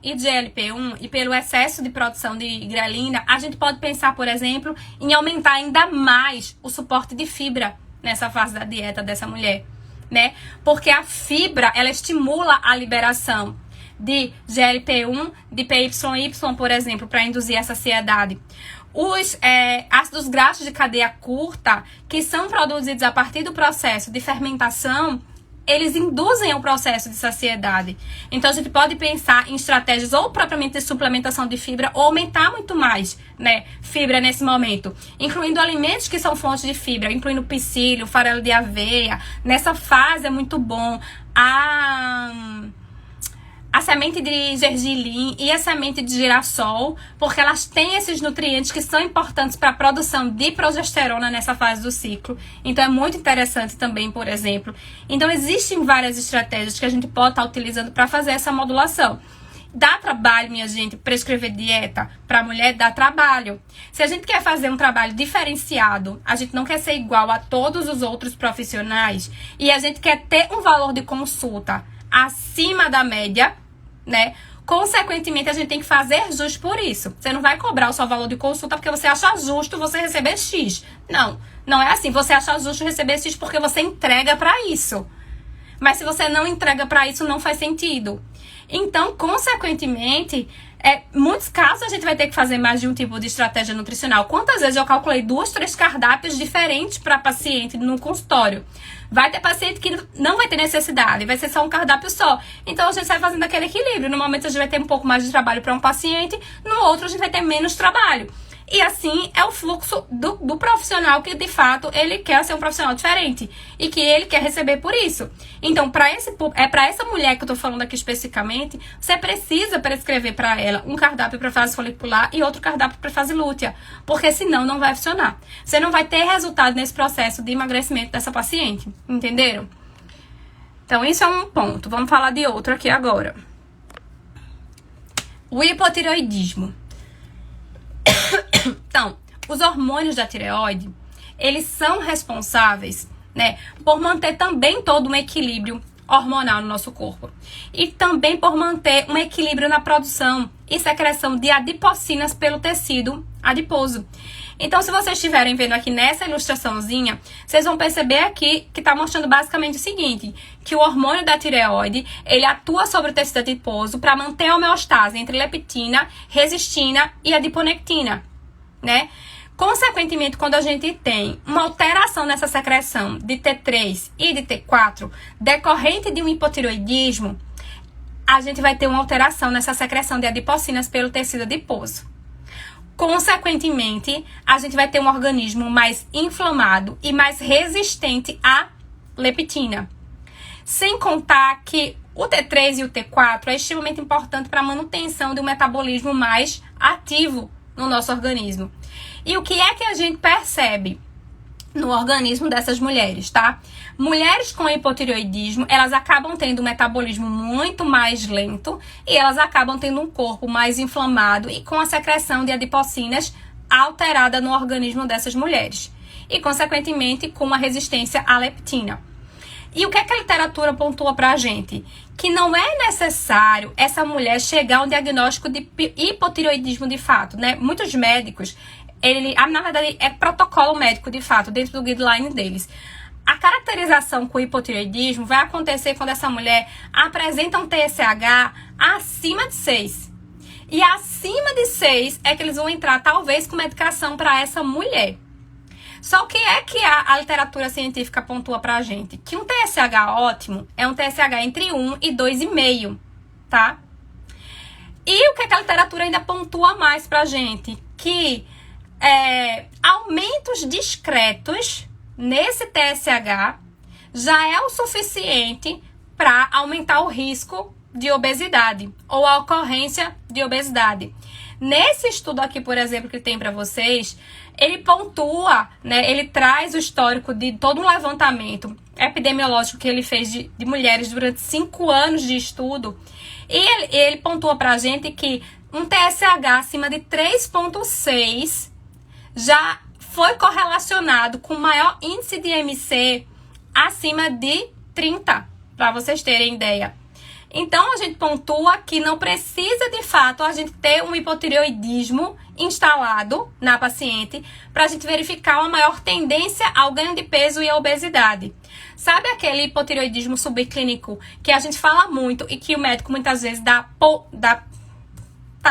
e de GLP-1 e pelo excesso de produção de grelina, a gente pode pensar, por exemplo, em aumentar ainda mais o suporte de fibra nessa fase da dieta dessa mulher, né? Porque a fibra, ela estimula a liberação de GLP-1, de PYY, por exemplo, para induzir a saciedade. Os ácidos graxos de cadeia curta, que são produzidos a partir do processo de fermentação, eles induzem o processo de saciedade. Então, a gente pode pensar em estratégias ou propriamente de suplementação de fibra ou aumentar muito mais, né, fibra nesse momento. Incluindo alimentos que são fontes de fibra, incluindo psyllium, farelo de aveia. Nessa fase é muito bom a semente de gergelim e a semente de girassol, porque elas têm esses nutrientes que são importantes para a produção de progesterona nessa fase do ciclo. Então, é muito interessante também, por exemplo. Então, existem várias estratégias que a gente pode estar utilizando para fazer essa modulação. Dá trabalho, minha gente, prescrever dieta para mulher? Dá trabalho. Se a gente quer fazer um trabalho diferenciado, a gente não quer ser igual a todos os outros profissionais e a gente quer ter um valor de consulta acima da média, né? Consequentemente, a gente tem que fazer justo por isso. Você não vai cobrar o seu valor de consulta porque você acha justo você receber X. Não, não é assim. Você acha justo receber X porque você entrega para isso. Mas se você não entrega para isso, não faz sentido. Então, consequentemente, muitos casos a gente vai ter que fazer mais de um tipo de estratégia nutricional. Quantas vezes eu calculei 2, 3 cardápios diferentes para paciente no consultório? Vai ter paciente que não vai ter necessidade, vai ser só um cardápio só. Então, a gente vai fazendo aquele equilíbrio. No momento, a gente vai ter um pouco mais de trabalho para um paciente, no outro, a gente vai ter menos trabalho. E assim é o fluxo do profissional que, de fato, ele quer ser um profissional diferente e que ele quer receber por isso. Então, para essa mulher que eu tô falando aqui especificamente, você precisa prescrever para ela um cardápio para fase folicular e outro cardápio para fase lútea, porque senão não vai funcionar. Você não vai ter resultado nesse processo de emagrecimento dessa paciente, entenderam? Então, isso é um ponto. Vamos falar de outro aqui agora. O hipotireoidismo. Então, os hormônios da tireoide, eles são responsáveis, né, por manter também todo um equilíbrio hormonal no nosso corpo. E também por manter um equilíbrio na produção e secreção de adipocinas pelo tecido adiposo. Então, se vocês estiverem vendo aqui nessa ilustraçãozinha, vocês vão perceber aqui que está mostrando basicamente o seguinte, que o hormônio da tireoide, ele atua sobre o tecido adiposo para manter a homeostase entre leptina, resistina e adiponectina, né? Consequentemente, quando a gente tem uma alteração nessa secreção de T3 e de T4 decorrente de um hipotireoidismo, a gente vai ter uma alteração nessa secreção de adipocinas pelo tecido adiposo. Consequentemente, a gente vai ter um organismo mais inflamado e mais resistente à leptina. Sem contar que o T3 e o T4 é extremamente importante para a manutenção de um metabolismo mais ativo no nosso organismo. E o que é que a gente percebe no organismo dessas mulheres, tá? Mulheres com hipotireoidismo, elas acabam tendo um metabolismo muito mais lento e elas acabam tendo um corpo mais inflamado e com a secreção de adipocinas alterada no organismo dessas mulheres. E, consequentemente, com uma resistência à leptina. E o que é que a literatura pontua pra gente? Que não é necessário essa mulher chegar a um diagnóstico de hipotireoidismo de fato, né? Muitos médicos, na verdade, é protocolo médico de fato, dentro do guideline deles. A caracterização com hipotireoidismo vai acontecer quando essa mulher apresenta um TSH acima de 6. E acima de 6 é que eles vão entrar, talvez, com medicação para essa mulher. Só o que é que a literatura científica pontua pra gente? Que um TSH ótimo é um TSH entre 1 e 2,5, tá? E o que é que a literatura ainda pontua mais pra gente? Que aumentos discretos nesse TSH já é o suficiente para aumentar o risco de obesidade ou a ocorrência de obesidade. Nesse estudo aqui, por exemplo, que tem para vocês, ele pontua, né, ele traz o histórico de todo um levantamento epidemiológico que ele fez de mulheres durante 5 anos de estudo. E ele pontua pra gente que um TSH acima de 3,6 já foi correlacionado com maior índice de MC acima de 30, para vocês terem ideia. Então, a gente pontua que não precisa, de fato, a gente ter um hipotireoidismo instalado na paciente para a gente verificar uma maior tendência ao ganho de peso e à obesidade. Sabe aquele hipotireoidismo subclínico que a gente fala muito e que o médico muitas vezes tá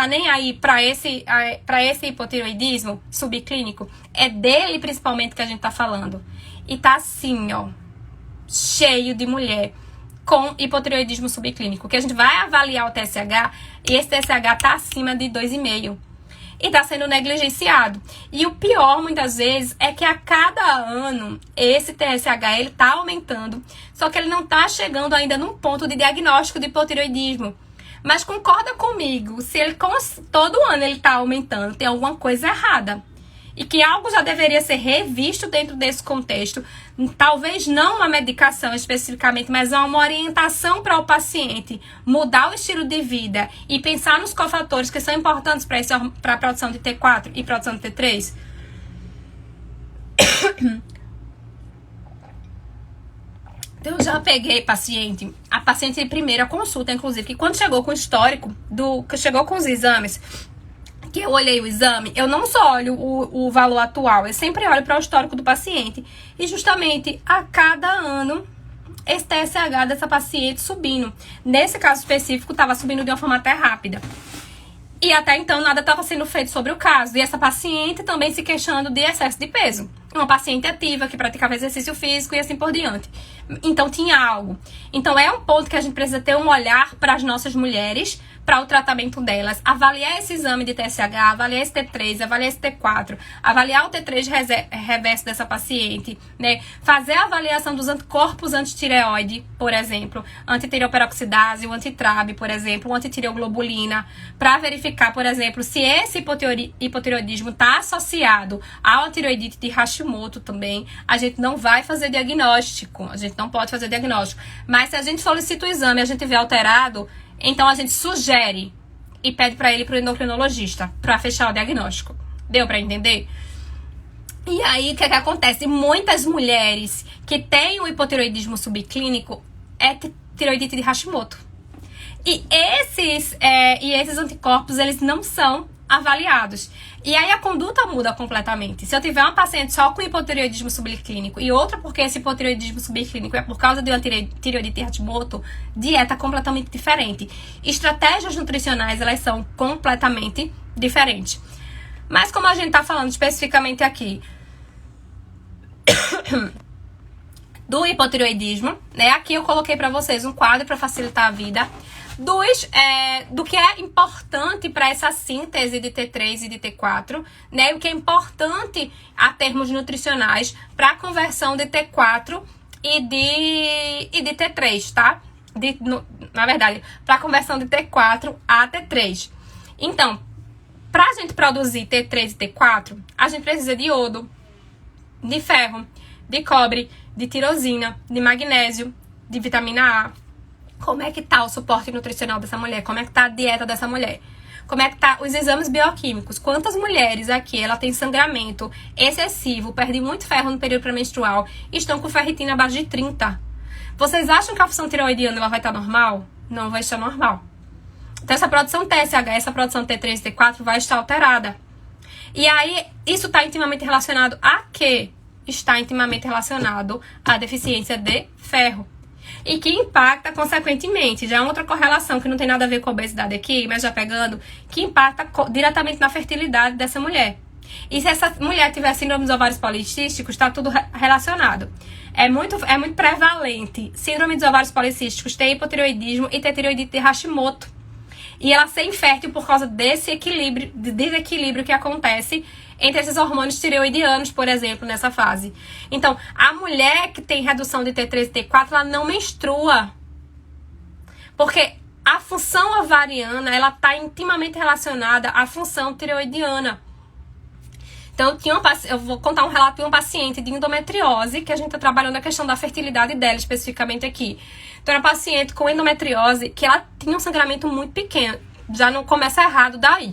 nem aí para esse hipotireoidismo subclínico? É dele, principalmente, que a gente tá falando. E tá assim, ó, cheio de mulher com hipotireoidismo subclínico, que a gente vai avaliar o TSH e esse TSH tá acima de 2,5 e tá sendo negligenciado. E o pior, muitas vezes, é que a cada ano esse TSH ele tá aumentando, só que ele não tá chegando ainda num ponto de diagnóstico de hipotireoidismo. Mas concorda comigo, se ele todo ano ele tá aumentando, tem alguma coisa errada. E que algo já deveria ser revisto dentro desse contexto. Talvez não uma medicação especificamente, mas uma orientação para o paciente mudar o estilo de vida e pensar nos cofatores que são importantes para a produção de T4 e produção de T3. Eu já peguei a paciente de primeira consulta, inclusive, que quando chegou com o histórico, que chegou com os exames, que eu olhei o exame, eu não só olho o valor atual, eu sempre olho para o histórico do paciente. E justamente a cada ano, esse TSH dessa paciente subindo. Nesse caso específico, estava subindo de uma forma até rápida. E até então nada estava sendo feito sobre o caso. E essa paciente também se queixando de excesso de peso. Uma paciente ativa que praticava exercício físico e assim por diante. Então tinha algo. Então é um ponto que a gente precisa ter um olhar para as nossas mulheres, para o tratamento delas, avaliar esse exame de TSH, avaliar esse T3, avaliar esse T4, avaliar o T3 reverso dessa paciente, né? Fazer a avaliação dos anticorpos antitireoide, por exemplo, antitireoperoxidase, o antitrab, por exemplo, o antitireoglobulina, para verificar, por exemplo, se esse hipotireoidismo está associado ao tireoidite de Hashimoto também. A gente não vai fazer diagnóstico, a gente não pode fazer diagnóstico, mas se a gente solicita o exame e a gente vê alterado, então a gente sugere e pede para ele pro endocrinologista para fechar o diagnóstico. Deu para entender? E aí o que acontece? Muitas mulheres que têm o hipotireoidismo subclínico é tireoidite de Hashimoto. E esses anticorpos, eles não são avaliados. E aí a conduta muda completamente. Se eu tiver uma paciente só com hipotireoidismo subclínico e outra porque esse hipotireoidismo subclínico é por causa de uma tireoidite de Hashimoto, dieta completamente diferente. Estratégias nutricionais, elas são completamente diferentes. Mas como a gente tá falando especificamente aqui do hipotireoidismo, né? Aqui eu coloquei pra vocês um quadro pra facilitar a vida do que é importante para essa síntese de T3 e de T4, né? O que é importante a termos nutricionais para a conversão de T4 e de T3, tá? Na verdade, para a conversão de T4 a T3. Então, para a gente produzir T3 e T4, a gente precisa de iodo, de ferro, de cobre, de tirosina, de magnésio, de vitamina A. Como é que tá o suporte nutricional dessa mulher? Como é que tá a dieta dessa mulher? Como é que tá os exames bioquímicos? Quantas mulheres aqui, ela tem sangramento excessivo, perde muito ferro no período pré-menstrual, estão com ferritina abaixo de 30. Vocês acham que a função tireoidiana ela vai estar normal? Não vai estar normal. Então essa produção TSH, essa produção T3 e T4 vai estar alterada. E aí, isso está intimamente relacionado a quê? Está intimamente relacionado à deficiência de ferro. E que impacta, consequentemente, já é outra correlação que não tem nada a ver com a obesidade aqui, mas já pegando, que impacta diretamente na fertilidade dessa mulher. E se essa mulher tiver síndrome dos ovários policísticos, está tudo relacionado. É muito prevalente síndrome dos ovários policísticos, ter hipotireoidismo e ter tireoidite de Hashimoto. E ela ser infértil por causa desse desequilíbrio que acontece entre esses hormônios tireoidianos, por exemplo, nessa fase. Então, a mulher que tem redução de T3 e T4, ela não menstrua. Porque a função ovariana, ela está intimamente relacionada à função tireoidiana. Então, eu vou contar um relato de uma paciente de endometriose, que a gente está trabalhando a questão da fertilidade dela, especificamente aqui. Então, era uma paciente com endometriose, que ela tinha um sangramento muito pequeno. Já não começa errado daí.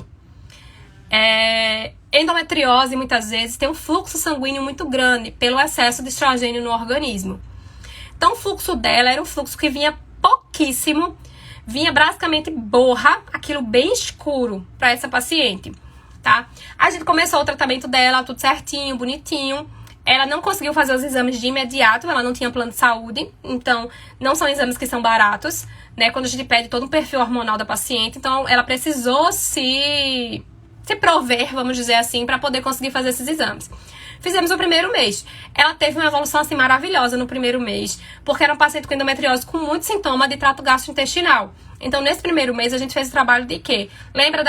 Endometriose, muitas vezes, tem um fluxo sanguíneo muito grande pelo excesso de estrogênio no organismo. Então, o fluxo dela era um fluxo que vinha pouquíssimo, vinha basicamente borra, aquilo bem escuro para essa paciente, tá? A gente começou o tratamento dela, tudo certinho, bonitinho. Ela não conseguiu fazer os exames de imediato, ela não tinha plano de saúde, então não são exames que são baratos, né? Quando a gente pede todo um perfil hormonal da paciente, então ela precisou se prover, vamos dizer assim, para poder conseguir fazer esses exames. Fizemos o primeiro mês. Ela teve uma evolução assim maravilhosa no primeiro mês, porque era um paciente com endometriose com muito sintoma de trato gastrointestinal. Então, nesse primeiro mês, a gente fez o trabalho de quê? Lembra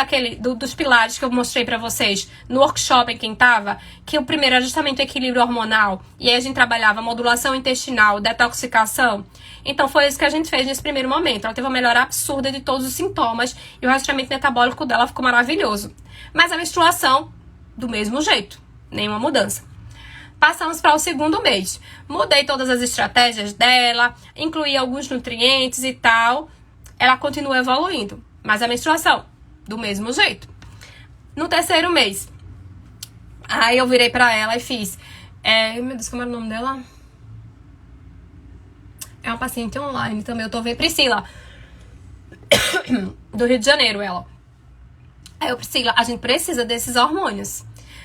dos pilares que eu mostrei pra vocês no workshop em quem tava? Que o primeiro era justamente o equilíbrio hormonal. E aí a gente trabalhava modulação intestinal, detoxificação. Então, foi isso que a gente fez nesse primeiro momento. Ela teve uma melhora absurda de todos os sintomas e o rastreamento metabólico dela ficou maravilhoso. Mas a menstruação, do mesmo jeito. Nenhuma mudança. Passamos para o segundo mês. Mudei todas as estratégias dela, incluí alguns nutrientes e tal. Ela continua evoluindo, mas a menstruação, do mesmo jeito. No terceiro mês, aí eu virei pra ela e fiz... meu Deus, como era o nome dela? É uma paciente online também, eu tô vendo. Priscila, do Rio de Janeiro, ela. Aí eu, Priscila, a gente precisa desses hormônios.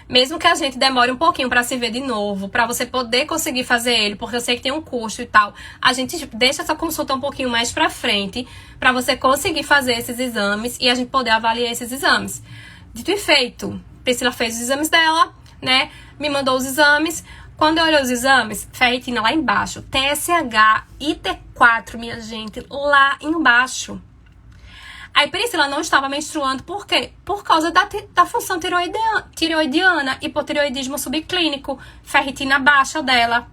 Mesmo que a gente demore um pouquinho pra se ver de novo, pra você poder conseguir fazer ele, porque eu sei que tem um custo e tal, a gente deixa essa consulta um pouquinho mais pra frente, pra você conseguir fazer esses exames e a gente poder avaliar esses exames. Dito e feito, Priscila fez os exames dela, né, me mandou os exames. Quando eu olhei os exames, ferritina lá embaixo, TSH e T4, minha gente, lá embaixo. Aí Priscila não estava menstruando, por quê? Por causa da função tireoidiana, hipotireoidismo subclínico, ferritina baixa dela.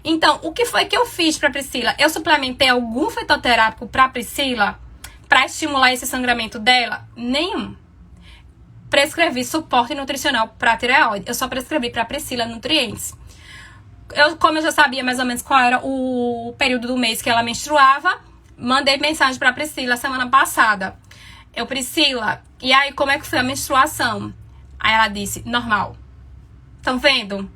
Então, o que foi que eu fiz para Priscila? Eu suplementei algum fitoterápico para Priscila para estimular esse sangramento dela? Nenhum. Prescrevi suporte nutricional para tireoide. Eu só prescrevi para Priscila nutrientes. Como eu já sabia mais ou menos qual era o período do mês que ela menstruava, mandei mensagem pra Priscila semana passada. Priscila, e aí como é que foi a menstruação? Aí ela disse, normal. Estão vendo?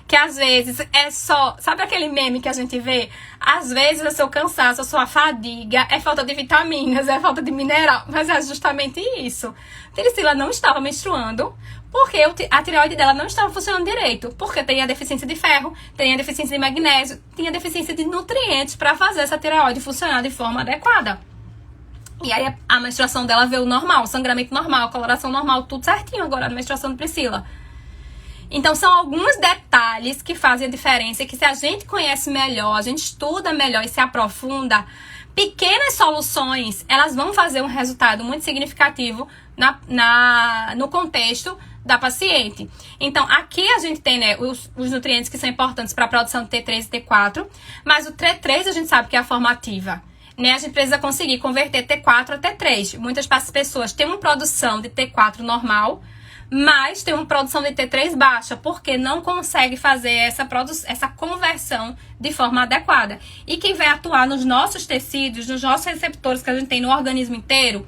Que às vezes é só... Sabe aquele meme que a gente vê? Às vezes é seu cansaço, a sua fadiga, é falta de vitaminas, é falta de mineral. Mas é justamente isso. Priscila não estava menstruando porque a tireoide dela não estava funcionando direito. Porque tem a deficiência de ferro, tem a deficiência de magnésio, tem a deficiência de nutrientes para fazer essa tireoide funcionar de forma adequada. E aí a menstruação dela veio normal, sangramento normal, coloração normal, tudo certinho agora na menstruação de Priscila. Então são alguns detalhes que fazem a diferença, que se a gente conhece melhor, a gente estuda melhor e se aprofunda, pequenas soluções, elas vão fazer um resultado muito significativo no contexto da paciente. Então, aqui a gente tem, né, os nutrientes que são importantes para a produção de T3 e T4, mas o T3 a gente sabe que é a forma ativa, né? A gente precisa conseguir converter T4 a T3. Muitas pessoas têm uma produção de T4 normal, mas tem uma produção de T3 baixa, porque não consegue fazer essa conversão de forma adequada. E quem vai atuar nos nossos tecidos, nos nossos receptores que a gente tem no organismo inteiro,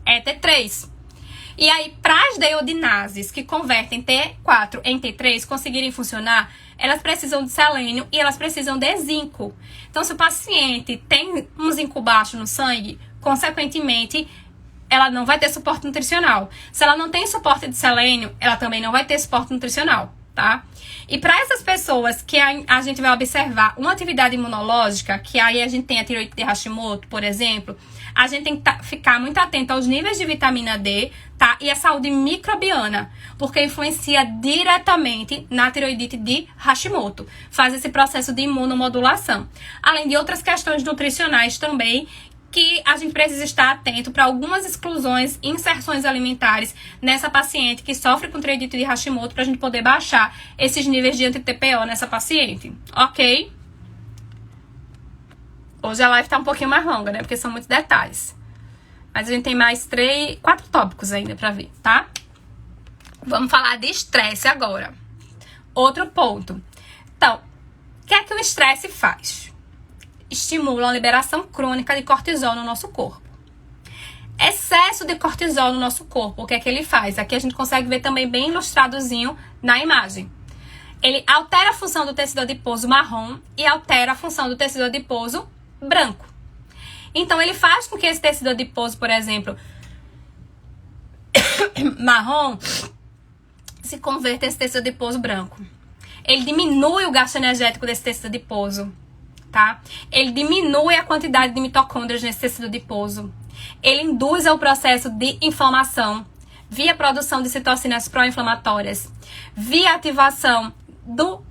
é T3. E aí, para as deodinases que convertem T4 em T3 conseguirem funcionar, elas precisam de selênio e elas precisam de zinco. Então, se o paciente tem um zinco baixo no sangue, consequentemente, ela não vai ter suporte nutricional. Se ela não tem suporte de selênio, ela também não vai ter suporte nutricional, tá? E para essas pessoas que a gente vai observar uma atividade imunológica, que aí a gente tem a tireoide de Hashimoto, por exemplo, a gente tem que ficar muito atento aos níveis de vitamina D, tá? E a saúde microbiana, porque influencia diretamente na tireoidite de Hashimoto. Faz esse processo de imunomodulação. Além de outras questões nutricionais também, que a gente precisa estar atento para algumas exclusões e inserções alimentares nessa paciente que sofre com tireoidite de Hashimoto, para a gente poder baixar esses níveis de anti-TPO nessa paciente, ok? Hoje a live tá um pouquinho mais longa, né? Porque são muitos detalhes. Mas a gente tem mais 4 tópicos ainda pra ver, tá? Vamos falar de estresse agora. Outro ponto. Então, o que é que o estresse faz? Estimula a liberação crônica de cortisol no nosso corpo. Excesso de cortisol no nosso corpo, o que é que ele faz? Aqui a gente consegue ver também bem ilustradozinho na imagem. Ele altera a função do tecido adiposo marrom e altera a função do tecido adiposo branco. Então, ele faz com que esse tecido adiposo, por exemplo, marrom, se converta em esse tecido adiposo branco. Ele diminui o gasto energético desse tecido adiposo, tá? Ele diminui a quantidade de mitocôndrias nesse tecido adiposo. Ele induz ao processo de inflamação via produção de citocinas pró-inflamatórias, via ativação do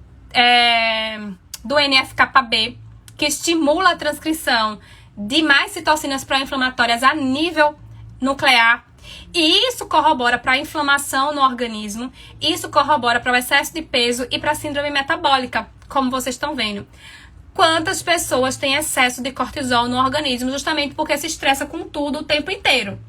NF-κB, que estimula a transcrição de mais citocinas pró-inflamatórias a nível nuclear. E isso corrobora para a inflamação no organismo, isso corrobora para o excesso de peso e para a síndrome metabólica, como vocês estão vendo. Quantas pessoas têm excesso de cortisol no organismo justamente porque se estressa com tudo o tempo inteiro,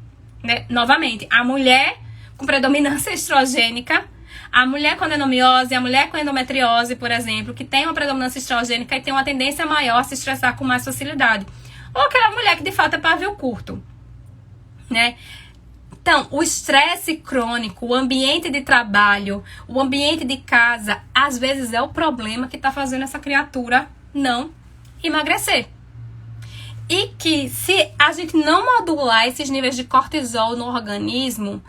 né? Novamente, a mulher com predominância estrogênica, a mulher com adenomiose, a mulher com endometriose, por exemplo, que tem uma predominância estrogênica e tem uma tendência maior a se estressar com mais facilidade. Ou aquela mulher que de fato é pavio curto, né? Então, o estresse crônico, o ambiente de trabalho, o ambiente de casa, às vezes é o problema que está fazendo essa criatura não emagrecer. E que se a gente não modular esses níveis de cortisol no organismo,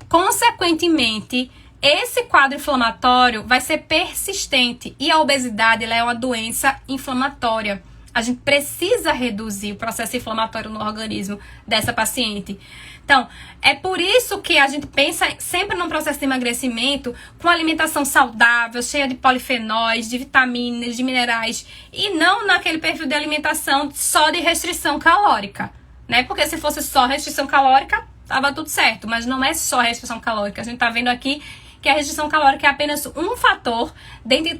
consequentemente, esse quadro inflamatório vai ser persistente. E a obesidade, ela é uma doença inflamatória. A gente precisa reduzir o processo inflamatório no organismo dessa paciente. Então, é por isso que a gente pensa sempre num processo de emagrecimento com alimentação saudável, cheia de polifenóis, de vitaminas, de minerais, e não naquele perfil de alimentação só de restrição calórica, né? Porque se fosse só restrição calórica, tava tudo certo, mas não é só restrição calórica. A gente tá vendo aqui que a restrição calórica é apenas um fator dentre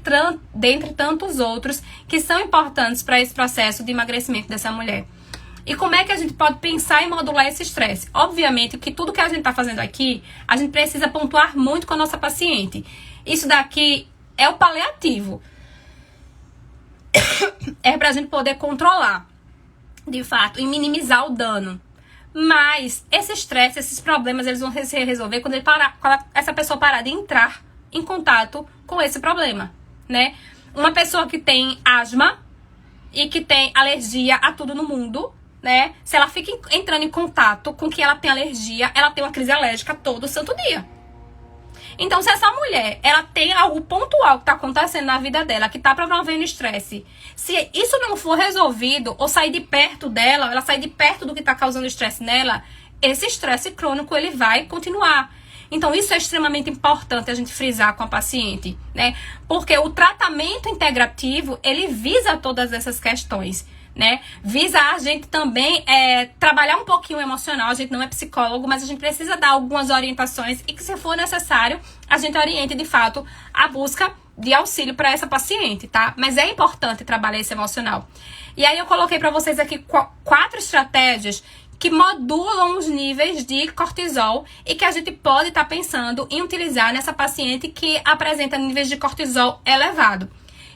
tantos outros que são importantes para esse processo de emagrecimento dessa mulher. E como é que a gente pode pensar em modular esse estresse? Obviamente que tudo que a gente está fazendo aqui, a gente precisa pontuar muito com a nossa paciente. Isso daqui é o paliativo. É para a gente poder controlar, de fato, e minimizar o dano. Mas esse estresse, esses problemas, eles vão se resolver quando essa pessoa parar de entrar em contato com esse problema, né? Uma pessoa que tem asma e que tem alergia a tudo no mundo, né? Se ela fica entrando em contato com que ela tem alergia, ela tem uma crise alérgica todo santo dia. Então, se essa mulher, ela tem algo pontual que tá acontecendo na vida dela, que tá promovendo estresse, se isso não for resolvido, ou sair de perto dela, ela sair de perto do que tá causando estresse nela, esse estresse crônico, ele vai continuar. Então, isso é extremamente importante a gente frisar com a paciente, né? Porque o tratamento integrativo, ele visa todas essas questões, né? Visa a gente também trabalhar um pouquinho o emocional. A gente não é psicólogo, mas a gente precisa dar algumas orientações e que, se for necessário, a gente oriente, de fato, a busca de auxílio para essa paciente, tá? Mas é importante trabalhar esse emocional. E aí eu coloquei para vocês aqui 4 estratégias que modulam os níveis de cortisol e que a gente pode estar pensando em utilizar nessa paciente que apresenta níveis de cortisol elevado.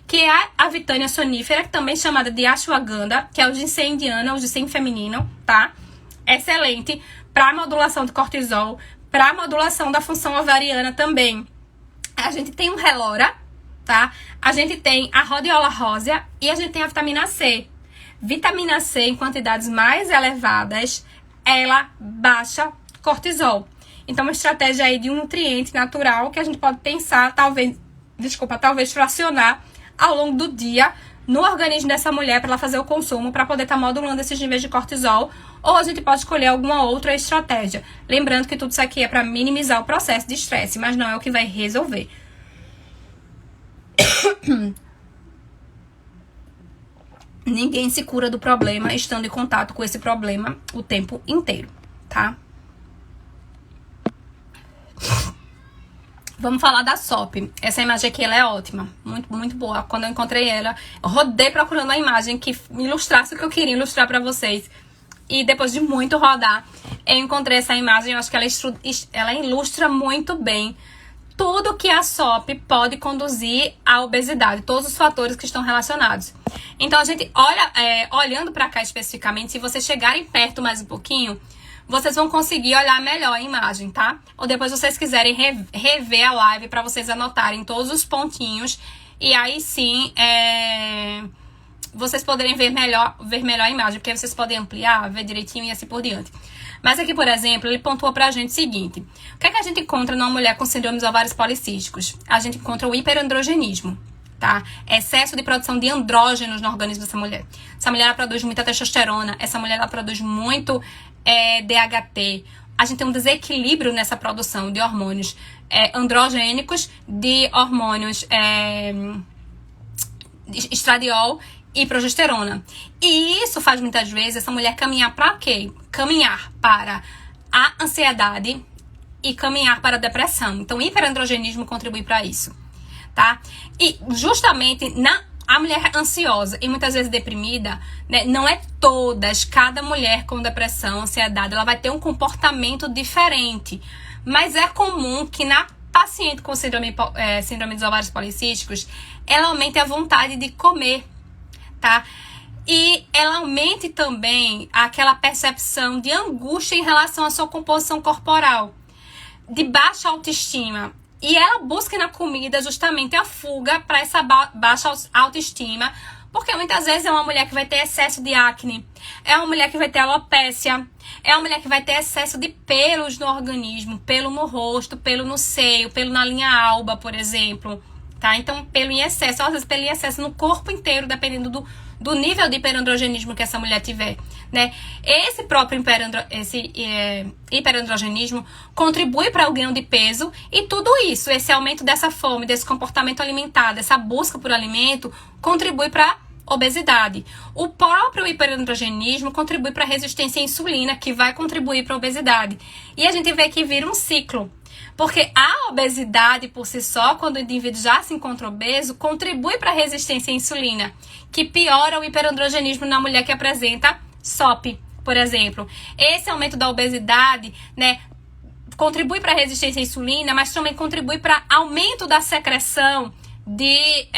Que é a Withania sonifera, também chamada de ashwagandha, que é o ginseng indiano, o ginseng feminino, tá? Excelente para modulação de cortisol, para modulação da função ovariana também. A gente tem o relora, tá? A gente tem a rhodiola rósea e a gente tem a vitamina C. Vitamina C em quantidades mais elevadas, ela baixa cortisol. Então, uma estratégia aí de um nutriente natural que a gente pode pensar, talvez fracionar ao longo do dia no organismo dessa mulher para ela fazer o consumo, para poder estar modulando esses níveis de cortisol, ou a gente pode escolher alguma outra estratégia. Lembrando que tudo isso aqui é para minimizar o processo de estresse, mas não é o que vai resolver. Ninguém se cura do problema estando em contato com esse problema o tempo inteiro, tá? Vamos falar da SOP. Essa imagem aqui, ela é ótima. Muito, muito boa. Quando eu encontrei ela, eu rodei procurando uma imagem que ilustrasse o que eu queria ilustrar pra vocês. E depois de muito rodar, eu encontrei essa imagem. Eu acho que ela ilustra muito bem tudo que a SOP pode conduzir à obesidade. Todos os fatores que estão relacionados. Então, a gente olhando pra cá especificamente, se vocês chegarem perto mais um pouquinho, vocês vão conseguir olhar melhor a imagem, tá? Ou depois vocês quiserem rever a live para vocês anotarem todos os pontinhos. E aí sim, vocês poderem ver melhor a imagem. Porque vocês podem ampliar, ver direitinho e assim por diante. Mas aqui, por exemplo, ele pontua pra gente o seguinte. O que é que a gente encontra numa mulher com síndrome dos ovários policísticos? A gente encontra o hiperandrogenismo, tá? Excesso de produção de andrógenos no organismo dessa mulher. Essa mulher, ela produz muita testosterona. Essa mulher, ela produz muito DHT. A gente tem um desequilíbrio nessa produção de hormônios androgênicos, de hormônios estradiol e progesterona. E isso faz muitas vezes essa mulher caminhar para quê? Caminhar para a ansiedade e caminhar para a depressão. Então, o hiperandrogenismo contribui para isso, tá? E justamente a mulher ansiosa e muitas vezes deprimida, né, não é cada mulher com depressão, ansiedade, ela vai ter um comportamento diferente. Mas é comum que na paciente com síndrome dos ovários policísticos, ela aumente a vontade de comer, tá? E ela aumente também aquela percepção de angústia em relação à sua composição corporal, de baixa autoestima. E ela busca na comida justamente a fuga para essa baixa autoestima, porque muitas vezes é uma mulher que vai ter excesso de acne, é uma mulher que vai ter alopécia, é uma mulher que vai ter excesso de pelos no organismo, pelo no rosto, pelo no seio, pelo na linha alba, por exemplo, tá? Então, pelo em excesso, às vezes pelo em excesso no corpo inteiro, dependendo do nível de hiperandrogenismo que essa mulher tiver, né? Esse próprio hiperandrogenismo contribui para o ganho de peso e tudo isso, esse aumento dessa fome, desse comportamento alimentar, dessa busca por alimento, contribui para obesidade. O próprio hiperandrogenismo contribui para a resistência à insulina, que vai contribuir para a obesidade. E a gente vê que vira um ciclo. Porque a obesidade por si só, quando o indivíduo já se encontra obeso, contribui para a resistência à insulina, que piora o hiperandrogenismo na mulher que apresenta SOP, por exemplo. Esse aumento da obesidade, né, contribui para a resistência à insulina, mas também contribui para aumento da secreção de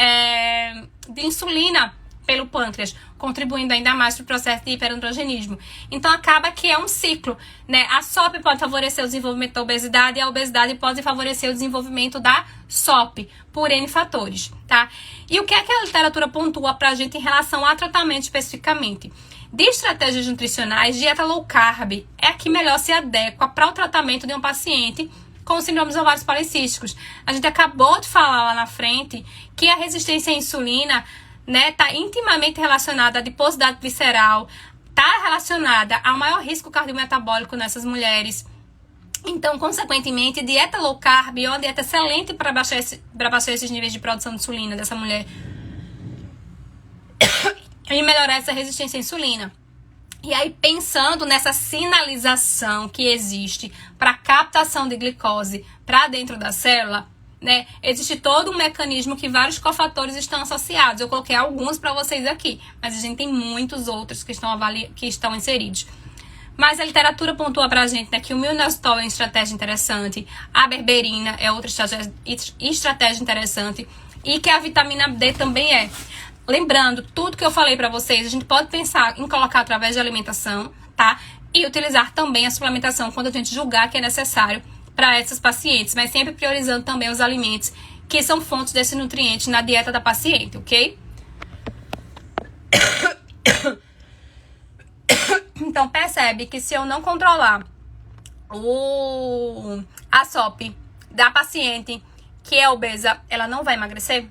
insulina pelo pâncreas, contribuindo ainda mais para o processo de hiperandrogenismo. Então, acaba que é um ciclo, né? A SOP pode favorecer o desenvolvimento da obesidade e a obesidade pode favorecer o desenvolvimento da SOP, por N fatores, tá? E o que é que a literatura pontua para a gente em relação a tratamento especificamente? De estratégias nutricionais, dieta low carb é a que melhor se adequa para o tratamento de um paciente com síndrome dos ovários policísticos. A gente acabou de falar lá na frente que a resistência à insulina, né, tá intimamente relacionada à adiposidade visceral, tá relacionada ao maior risco cardiometabólico nessas mulheres. Então, consequentemente, dieta low carb é uma dieta excelente para baixar esses níveis de produção de insulina dessa mulher e melhorar essa resistência à insulina. E aí, pensando nessa sinalização que existe para captação de glicose para dentro da célula, né, existe todo um mecanismo que vários cofatores estão associados. Eu coloquei alguns para vocês aqui, mas a gente tem muitos outros que estão inseridos. Mas a literatura pontua pra gente, né, que o milnostol é uma estratégia interessante, a berberina é outra estratégia interessante e que a vitamina D também é. Lembrando, tudo que eu falei pra vocês, a gente pode pensar em colocar através de alimentação, tá? E utilizar também a suplementação quando a gente julgar que é necessário para essas pacientes, mas sempre priorizando também os alimentos que são fontes desse nutriente na dieta da paciente, ok? Então, percebe que se eu não controlar a SOP da paciente que é obesa, ela não vai emagrecer?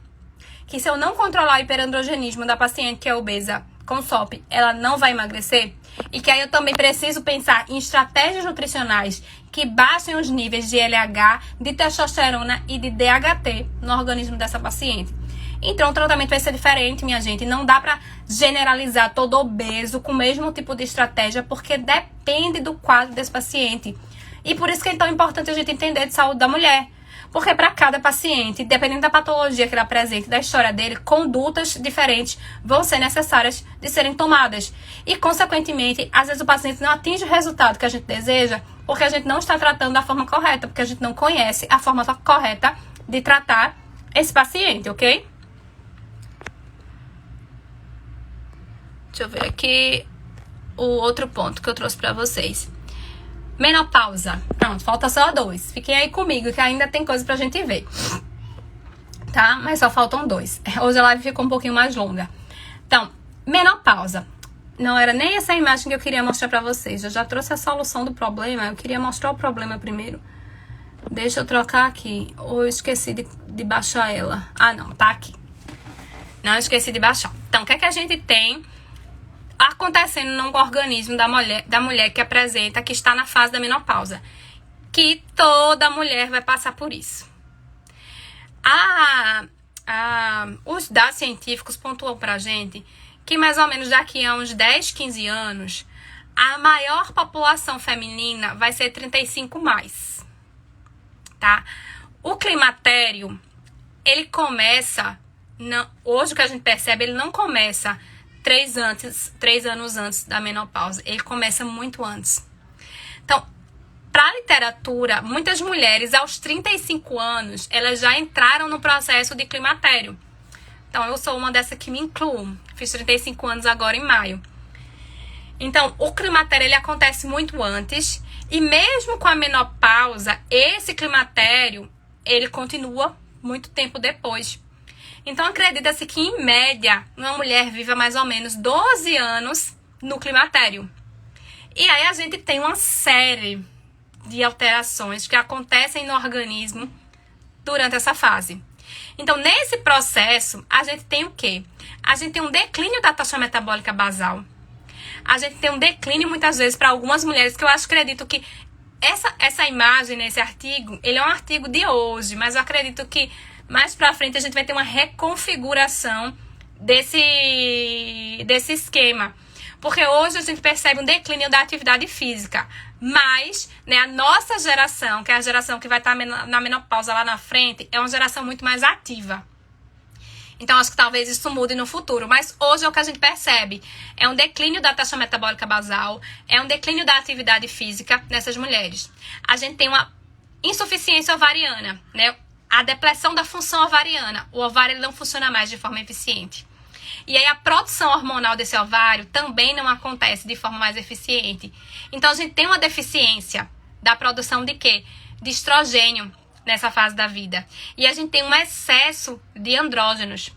Que se eu não controlar o hiperandrogenismo da paciente que é obesa com SOP, ela não vai emagrecer? E que aí eu também preciso pensar em estratégias nutricionais que baixem os níveis de LH, de testosterona e de DHT no organismo dessa paciente. Então, o tratamento vai ser diferente, minha gente. Não dá pra generalizar todo obeso com o mesmo tipo de estratégia, porque depende do quadro desse paciente. E por isso que é tão importante a gente entender de saúde da mulher. Porque para cada paciente, dependendo da patologia que ele apresenta, da história dele, condutas diferentes vão ser necessárias de serem tomadas. E, consequentemente, às vezes o paciente não atinge o resultado que a gente deseja, porque a gente não está tratando da forma correta, porque a gente não conhece a forma correta de tratar esse paciente, ok? Deixa eu ver aqui o outro ponto que eu trouxe pra vocês. Menopausa. Pronto, falta só 2. Fiquem aí comigo que ainda tem coisa pra gente ver. Tá? Mas só faltam 2. Hoje a live ficou um pouquinho mais longa. Então, menopausa. Não era nem essa imagem que eu queria mostrar pra vocês. Eu já trouxe a solução do problema. Eu queria mostrar o problema primeiro. Deixa eu trocar aqui. Ou eu esqueci de baixar ela. Ah, não. Tá aqui. Não, eu esqueci de baixar. Então, o que é que a gente tem acontecendo no organismo da mulher que apresenta, que está na fase da menopausa? Que toda mulher vai passar por isso. Os dados científicos pontuam pra gente que mais ou menos daqui a uns 10, 15 anos, a maior população feminina vai ser 35 mais, tá? O climatério, ele começa, hoje o que a gente percebe, ele não começa 3 anos antes da menopausa. Ele começa muito antes. Então, para a literatura, muitas mulheres aos 35 anos, elas já entraram no processo de climatério. Então, eu sou uma dessa que me incluo. Fiz 35 anos agora em maio. Então, o climatério, ele acontece muito antes. E mesmo com a menopausa, esse climatério, ele continua muito tempo depois. Então, acredita-se que, em média, uma mulher viva mais ou menos 12 anos no climatério. E aí a gente tem uma série de alterações que acontecem no organismo durante essa fase. Então, nesse processo, a gente tem o quê? A gente tem um declínio da taxa metabólica basal. A gente tem um declínio, muitas vezes, para algumas mulheres, que eu acredito que essa imagem nesse artigo, ele é um artigo de hoje, mas eu acredito que mais pra frente a gente vai ter uma reconfiguração desse esquema. Porque hoje a gente percebe um declínio da atividade física. Mas, né, a nossa geração, que é a geração que vai estar na menopausa lá na frente, é uma geração muito mais ativa. Então, acho que talvez isso mude no futuro. Mas hoje é o que a gente percebe. É um declínio da taxa metabólica basal, é um declínio da atividade física nessas mulheres. A gente tem uma insuficiência ovariana, né? A depressão da função ovariana. O ovário, ele não funciona mais de forma eficiente. E aí a produção hormonal desse ovário também não acontece de forma mais eficiente. Então a gente tem uma deficiência da produção de quê? De estrogênio nessa fase da vida. E a gente tem um excesso de andrógenos.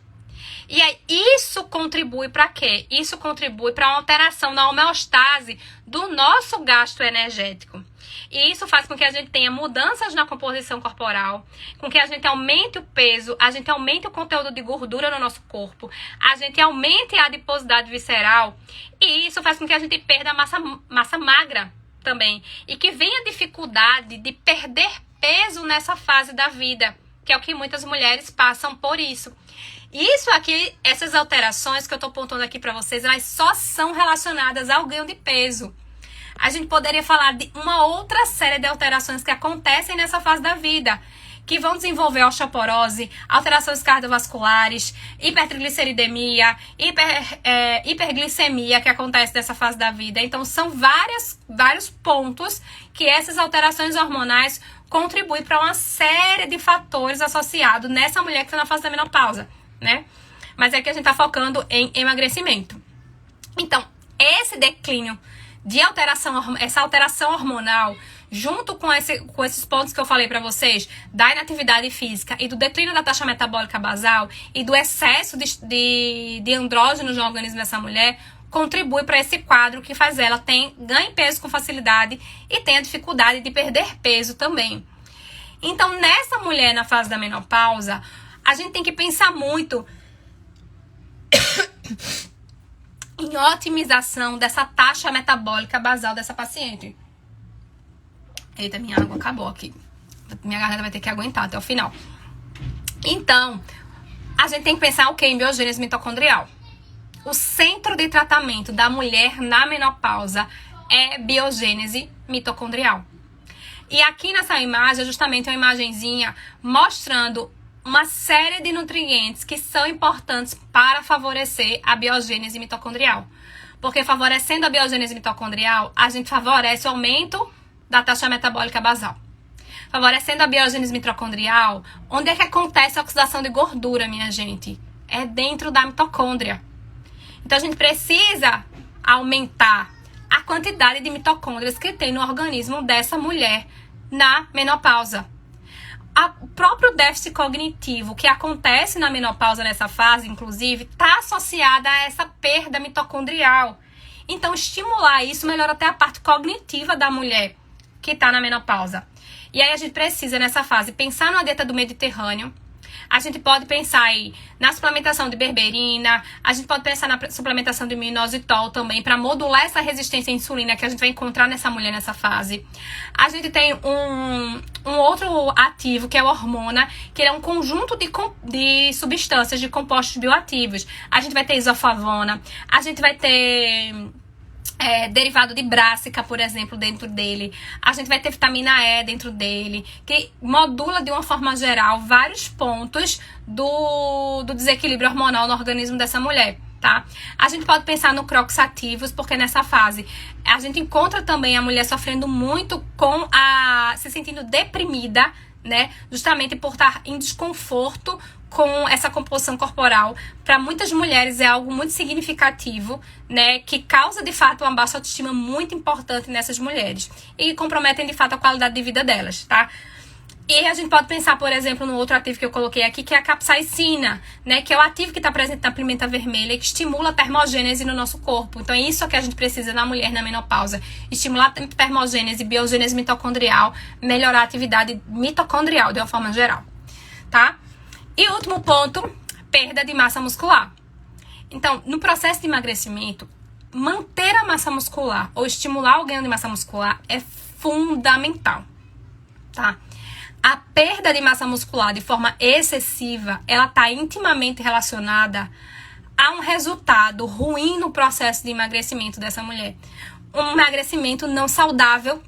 E aí, isso contribui para quê? Isso contribui para uma alteração na homeostase do nosso gasto energético. E isso faz com que a gente tenha mudanças na composição corporal, com que a gente aumente o peso, a gente aumente o conteúdo de gordura no nosso corpo, a gente aumente a adiposidade visceral. E isso faz com que a gente perda a massa magra também. E que venha a dificuldade de perder peso nessa fase da vida, que é o que muitas mulheres passam por isso. Isso aqui, essas alterações que eu tô apontando aqui pra vocês, elas só são relacionadas ao ganho de peso. A gente poderia falar de uma outra série de alterações que acontecem nessa fase da vida, que vão desenvolver osteoporose, alterações cardiovasculares, hipertrigliceridemia, hiperglicemia que acontece nessa fase da vida. Então, são vários pontos que essas alterações hormonais contribuem para uma série de fatores associados nessa mulher que está na fase da menopausa, né? Mas é que a gente está focando em emagrecimento. Então, esse declínio de essa alteração hormonal, junto com esses pontos que eu falei para vocês, da inatividade física e do declínio da taxa metabólica basal e do excesso de andrógenos no organismo dessa mulher, contribui para esse quadro que faz ela ganhe peso com facilidade e tenha dificuldade de perder peso também. Então, nessa mulher na fase da menopausa, a gente tem que pensar muito em otimização dessa taxa metabólica basal dessa paciente. Eita, minha água acabou aqui. Minha garganta vai ter que aguentar até o final. Então, a gente tem que pensar o que? Em biogênese mitocondrial. O centro de tratamento da mulher na menopausa é biogênese mitocondrial. E aqui nessa imagem é justamente uma imagenzinha mostrando uma série de nutrientes que são importantes para favorecer a biogênese mitocondrial. Porque favorecendo a biogênese mitocondrial, a gente favorece o aumento da taxa metabólica basal. Favorecendo a biogênese mitocondrial, onde é que acontece a oxidação de gordura, minha gente? É dentro da mitocôndria. Então, a gente precisa aumentar a quantidade de mitocôndrias que tem no organismo dessa mulher na menopausa. O próprio déficit cognitivo que acontece na menopausa nessa fase, inclusive, está associada a essa perda mitocondrial. Então, estimular isso melhora até a parte cognitiva da mulher que está na menopausa. E aí a gente precisa, nessa fase, pensar numa dieta do Mediterrâneo. A gente pode pensar aí na suplementação de berberina, a gente pode pensar na suplementação de inositol também, para modular essa resistência à insulina que a gente vai encontrar nessa mulher nessa fase. A gente tem um outro ativo, que é o hormona, que é um conjunto de substâncias, de compostos bioativos. A gente vai ter isoflavona, a gente vai ter derivado de brássica, por exemplo, dentro dele. A gente vai ter vitamina E dentro dele, que modula de uma forma geral vários pontos do desequilíbrio hormonal no organismo dessa mulher, tá? A gente pode pensar no croxativos, porque nessa fase a gente encontra também a mulher sofrendo muito se sentindo deprimida, né? Justamente por estar em desconforto com essa composição corporal. Para muitas mulheres é algo muito significativo, né? Que causa de fato uma baixa autoestima muito importante nessas mulheres e comprometem de fato a qualidade de vida delas, tá? E a gente pode pensar, por exemplo, no outro ativo que eu coloquei aqui, que é a capsaicina, né? Que é o ativo que está presente na pimenta vermelha e que estimula a termogênese no nosso corpo. Então é isso que a gente precisa na mulher na menopausa. Estimular a termogênese, biogênese mitocondrial, melhorar a atividade mitocondrial de uma forma geral, tá? E último ponto, perda de massa muscular. Então, no processo de emagrecimento, manter a massa muscular ou estimular o ganho de massa muscular é fundamental, tá? A perda de massa muscular de forma excessiva, ela está intimamente relacionada a um resultado ruim no processo de emagrecimento dessa mulher. Um emagrecimento não saudável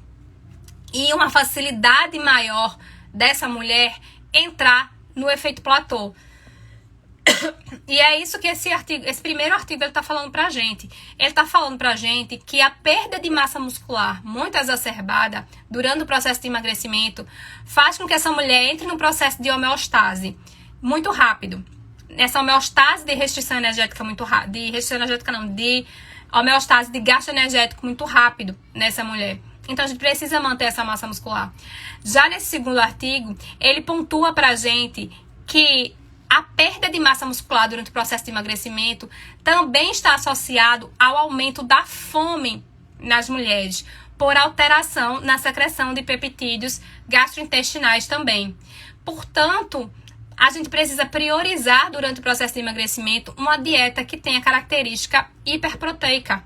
e uma facilidade maior dessa mulher entrar no efeito platô. E é isso que esse primeiro artigo ele tá falando pra gente. Ele tá falando pra gente que a perda de massa muscular muito exacerbada durante o processo de emagrecimento faz com que essa mulher entre num processo de homeostase muito rápido. Essa homeostase de restrição energética muito rápido, de homeostase de gasto energético muito rápido nessa mulher. Então a gente precisa manter essa massa muscular. Já nesse segundo artigo, ele pontua pra gente que a perda de massa muscular durante o processo de emagrecimento também está associado ao aumento da fome nas mulheres, por alteração na secreção de peptídeos gastrointestinais também. Portanto, a gente precisa priorizar durante o processo de emagrecimento uma dieta que tenha característica hiperproteica,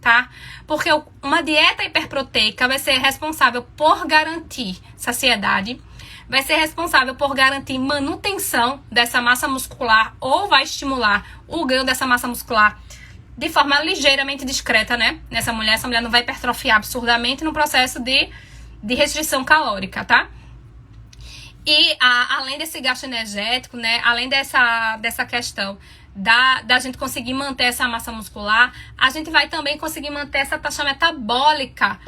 tá? Porque uma dieta hiperproteica vai ser responsável por garantir saciedade, vai ser responsável por garantir manutenção dessa massa muscular ou vai estimular o ganho dessa massa muscular de forma ligeiramente discreta, né? Essa mulher não vai hipertrofiar absurdamente no processo de restrição calórica, tá? E além desse gasto energético, né? Além dessa questão da gente conseguir manter essa massa muscular, a gente vai também conseguir manter essa taxa metabólica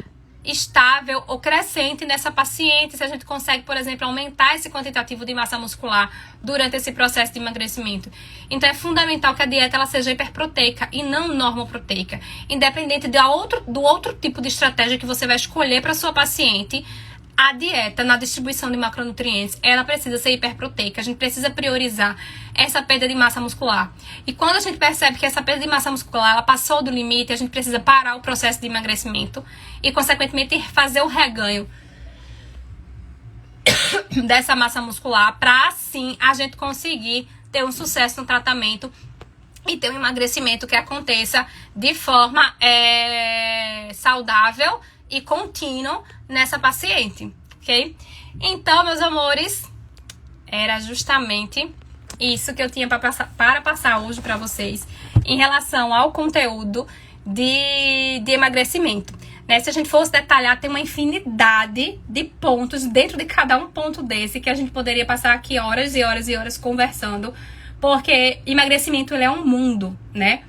estável ou crescente nessa paciente, se a gente consegue, por exemplo, aumentar esse quantitativo de massa muscular durante esse processo de emagrecimento. Então é fundamental que a dieta ela seja hiperproteica e não normoproteica, independente do outro tipo de estratégia que você vai escolher para sua paciente. A dieta, na distribuição de macronutrientes, ela precisa ser hiperproteica. A gente precisa priorizar essa perda de massa muscular. E quando a gente percebe que essa perda de massa muscular ela passou do limite, a gente precisa parar o processo de emagrecimento e, consequentemente, fazer o reganho dessa massa muscular para, assim, a gente conseguir ter um sucesso no tratamento e ter um emagrecimento que aconteça de forma saudável e contínuo nessa paciente, ok? Então, meus amores, era justamente isso que eu tinha para passar hoje para vocês em relação ao conteúdo de emagrecimento, né? Se a gente fosse detalhar, tem uma infinidade de pontos dentro de cada um ponto desse que a gente poderia passar aqui horas e horas e horas conversando, porque emagrecimento ele é um mundo, né?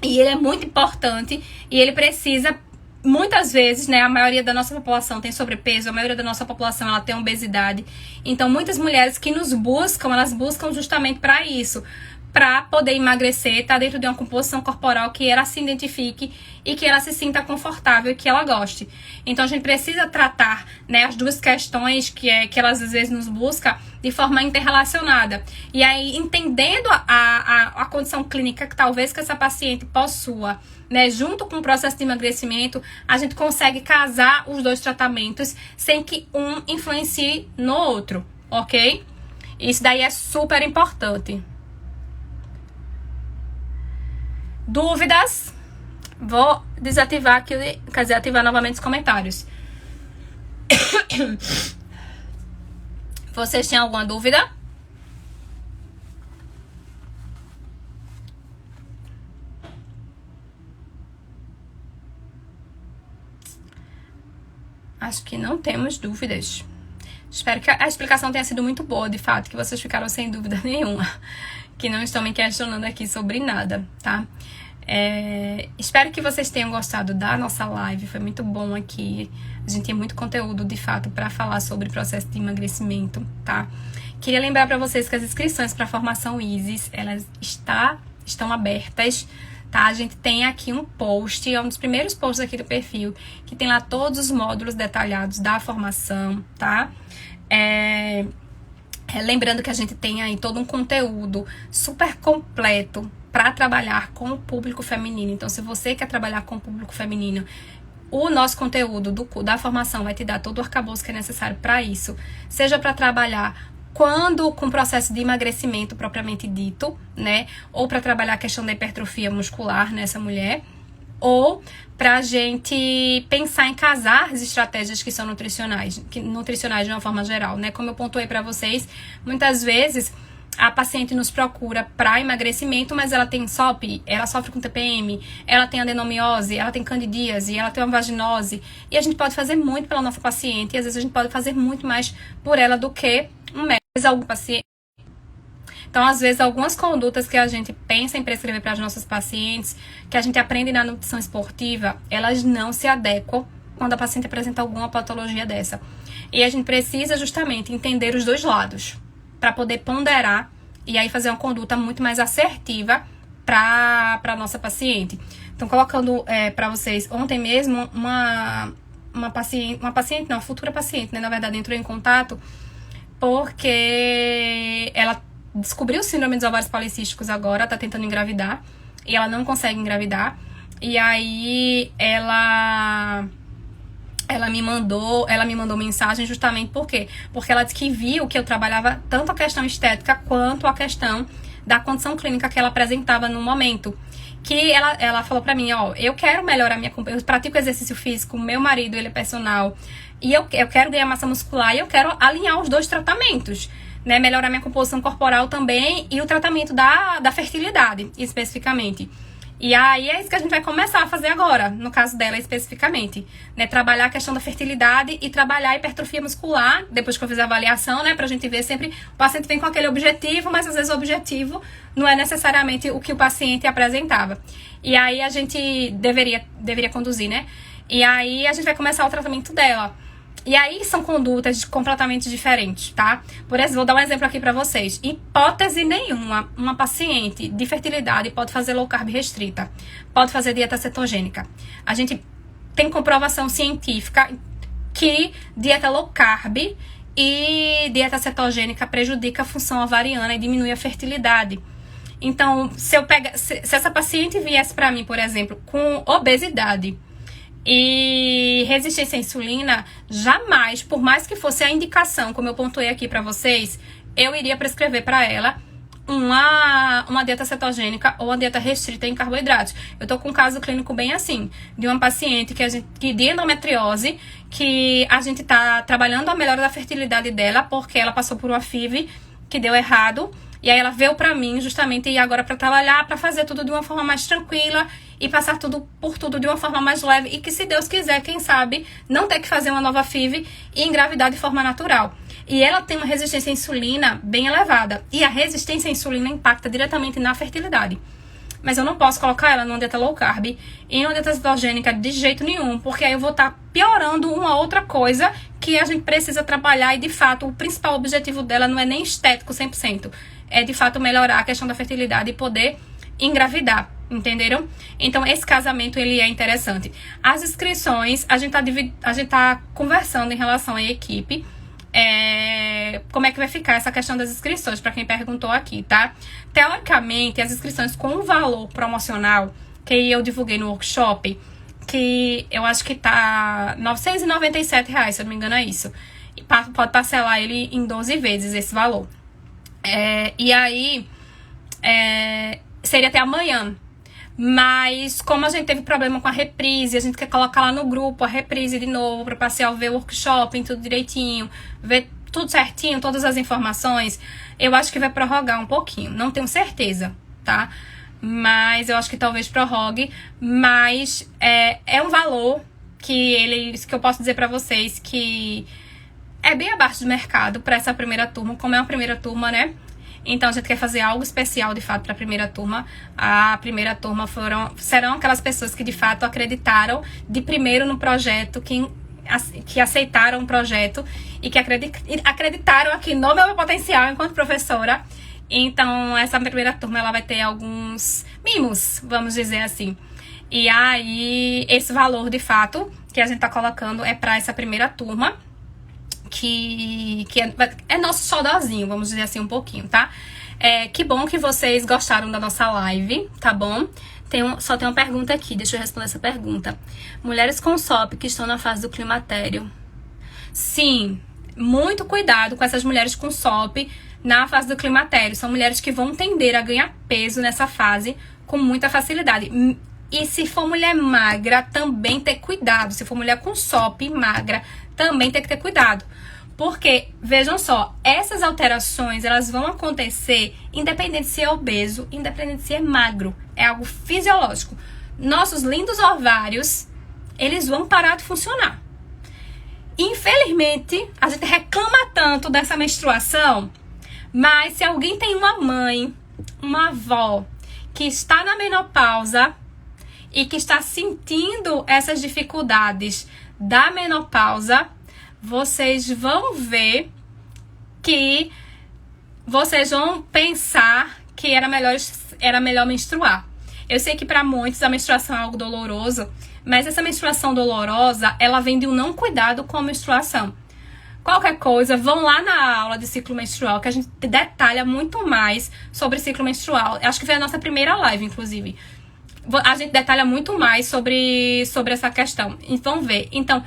E ele é muito importante e ele precisa muitas vezes, né, a maioria da nossa população tem sobrepeso, a maioria da nossa população ela tem obesidade. Então, muitas mulheres que nos buscam, elas buscam justamente para isso, para poder emagrecer, tá dentro de uma composição corporal que ela se identifique e que ela se sinta confortável e que ela goste. Então, a gente precisa tratar, né, as duas questões que elas às vezes nos buscam de forma interrelacionada. E aí, entendendo a condição clínica que talvez que essa paciente possua, né, junto com o processo de emagrecimento, a gente consegue casar os dois tratamentos sem que um influencie no outro, ok? Isso daí é super importante. Dúvidas? Vou desativar aqui, quer dizer, ativar novamente os comentários. Vocês têm alguma dúvida? Acho que não temos dúvidas. Espero que a explicação tenha sido muito boa, de fato, que vocês ficaram sem dúvida nenhuma, que não estão me questionando aqui sobre nada, tá? Espero que vocês tenham gostado da nossa live, foi muito bom aqui. A gente tem muito conteúdo, de fato, para falar sobre o processo de emagrecimento, tá? Queria lembrar para vocês que as inscrições para a formação ISIS, elas estão abertas, tá? A gente tem aqui um post, é um dos primeiros posts aqui do perfil, que tem lá todos os módulos detalhados da formação, tá? Lembrando que a gente tem aí todo um conteúdo super completo para trabalhar com o público feminino. Então, se você quer trabalhar com o público feminino, o nosso conteúdo da formação vai te dar todo o arcabouço que é necessário para isso. Seja para trabalhar com o processo de emagrecimento propriamente dito, né? Ou para trabalhar a questão da hipertrofia muscular nessa mulher, ou pra gente pensar em casar as estratégias que são nutricionais de uma forma geral, né? Como eu pontuei pra vocês, muitas vezes a paciente nos procura para emagrecimento, mas ela tem SOP, ela sofre com TPM, ela tem adenomiose, ela tem candidíase, ela tem uma vaginose, e a gente pode fazer muito pela nossa paciente, e às vezes a gente pode fazer muito mais por ela do que um médico. Algum paciente. Então, às vezes, algumas condutas que a gente pensa em prescrever para as nossas pacientes, que a gente aprende na nutrição esportiva, elas não se adequam quando a paciente apresenta alguma patologia dessa. E a gente precisa justamente entender os dois lados, para poder ponderar e aí fazer uma conduta muito mais assertiva para a nossa paciente. Então, colocando para vocês, ontem mesmo, uma futura paciente, né, na verdade, entrou em contato porque ela descobriu síndrome dos ovários policísticos agora, tá tentando engravidar, e ela não consegue engravidar. E aí ela me mandou mensagem justamente por quê? Porque ela disse que viu que eu trabalhava tanto a questão estética quanto a questão da condição clínica que ela apresentava no momento. Que ela falou pra mim, ó, eu quero melhorar eu pratico exercício físico, meu marido, ele é personal, e eu quero ganhar massa muscular e eu quero alinhar os dois tratamentos, né? Melhorar minha composição corporal também e o tratamento da fertilidade, especificamente. E aí é isso que a gente vai começar a fazer agora, no caso dela especificamente, né? Trabalhar a questão da fertilidade e trabalhar a hipertrofia muscular, depois que eu fiz a avaliação, né? Pra gente ver sempre, o paciente vem com aquele objetivo, mas às vezes o objetivo não é necessariamente o que o paciente apresentava. E aí a gente deveria conduzir, né? E aí a gente vai começar o tratamento dela. E aí são condutas completamente diferentes, tá? Por exemplo, vou dar um exemplo aqui pra vocês. Hipótese nenhuma, uma paciente de fertilidade pode fazer low carb restrita, pode fazer dieta cetogênica. A gente tem comprovação científica que dieta low carb e dieta cetogênica prejudica a função ovariana e diminui a fertilidade. Então, se essa paciente viesse pra mim, por exemplo, com obesidade e resistência à insulina, jamais, por mais que fosse a indicação, como eu pontuei aqui pra vocês, eu iria prescrever pra ela uma dieta cetogênica ou uma dieta restrita em carboidratos. Eu tô com um caso clínico bem assim, de uma paciente que de endometriose, que a gente tá trabalhando a melhora da fertilidade dela, porque ela passou por uma FIV que deu errado, e aí ela veio pra mim justamente e agora pra trabalhar, pra fazer tudo de uma forma mais tranquila e passar por tudo de uma forma mais leve e que, se Deus quiser, quem sabe, não ter que fazer uma nova FIV e engravidar de forma natural. E ela tem uma resistência à insulina bem elevada. E a resistência à insulina impacta diretamente na fertilidade. Mas eu não posso colocar ela numa dieta low carb e em uma dieta cetogênica de jeito nenhum, porque aí eu vou estar piorando uma outra coisa que a gente precisa trabalhar e, de fato, o principal objetivo dela não é nem estético 100%. É, de fato, melhorar a questão da fertilidade e poder engravidar, entenderam? Então, esse casamento, ele é interessante. As inscrições, a gente tá conversando em relação à equipe, como é que vai ficar essa questão das inscrições, para quem perguntou aqui, tá? Teoricamente, as inscrições com o valor promocional que eu divulguei no workshop, que eu acho que tá R$ 997, se eu não me engano é isso. E pode parcelar ele em 12 vezes esse valor. E aí, seria até amanhã. Mas como a gente teve problema com a reprise, a gente quer colocar lá no grupo a reprise de novo para o parcial ver o workshop, tudo direitinho, ver tudo certinho, todas as informações, eu acho que vai prorrogar um pouquinho. Não tenho certeza, tá? Mas eu acho que talvez prorrogue. Mas é um valor que eu posso dizer para vocês que é bem abaixo do mercado para essa primeira turma, como é uma primeira turma, né? Então, a gente quer fazer algo especial, de fato, para a primeira turma. A primeira turma serão aquelas pessoas que, de fato, acreditaram de primeiro no projeto, que aceitaram o projeto e que acreditaram aqui no meu potencial enquanto professora. Então, essa primeira turma, ela vai ter alguns mimos, vamos dizer assim. E aí, esse valor, de fato, que a gente tá colocando é para essa primeira turma, que é nosso xodózinho, vamos dizer assim, um pouquinho, tá? Que bom que vocês gostaram da nossa live, tá bom? Só tem uma pergunta aqui, deixa eu responder essa pergunta. Mulheres com SOP que estão na fase do climatério. Sim, muito cuidado com essas mulheres com SOP na fase do climatério. São mulheres que vão tender a ganhar peso nessa fase com muita facilidade. E se for mulher magra, também ter cuidado. Se for mulher com SOP magra, também tem que ter cuidado. Porque, vejam só, essas alterações, elas vão acontecer independente se é obeso, independente se é magro. É algo fisiológico. Nossos lindos ovários, eles vão parar de funcionar. Infelizmente, a gente reclama tanto dessa menstruação, mas se alguém tem uma mãe, uma avó, que está na menopausa e que está sentindo essas dificuldades da menopausa, vocês vão ver que vocês vão pensar que era melhor menstruar. Eu sei que para muitos a menstruação é algo doloroso, mas essa menstruação dolorosa, ela vem de um não cuidado com a menstruação. Qualquer coisa, vão lá na aula de ciclo menstrual, que a gente detalha muito mais sobre ciclo menstrual. Acho que foi a nossa primeira live, inclusive. A gente detalha muito mais sobre essa questão. Então, vamos ver. Então,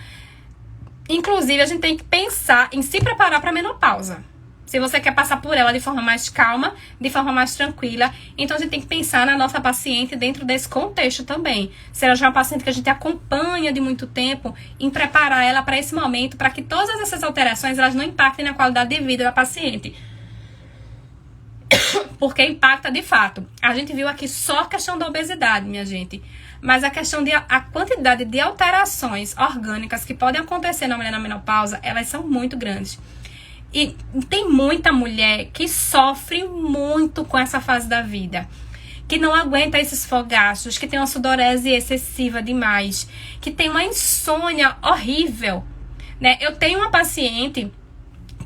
inclusive, a gente tem que pensar em se preparar para a menopausa. Se você quer passar por ela de forma mais calma, de forma mais tranquila, então a gente tem que pensar na nossa paciente dentro desse contexto também. Se ela já é uma paciente que a gente acompanha de muito tempo, em preparar ela para esse momento, para que todas essas alterações elas não impactem na qualidade de vida da paciente. Porque impacta de fato. A gente viu aqui só a questão da obesidade, minha gente. Mas a questão a quantidade de alterações orgânicas que podem acontecer na mulher na menopausa, elas são muito grandes. E tem muita mulher que sofre muito com essa fase da vida, que não aguenta esses fogachos, que tem uma sudorese excessiva demais, que tem uma insônia horrível, né? Eu tenho uma paciente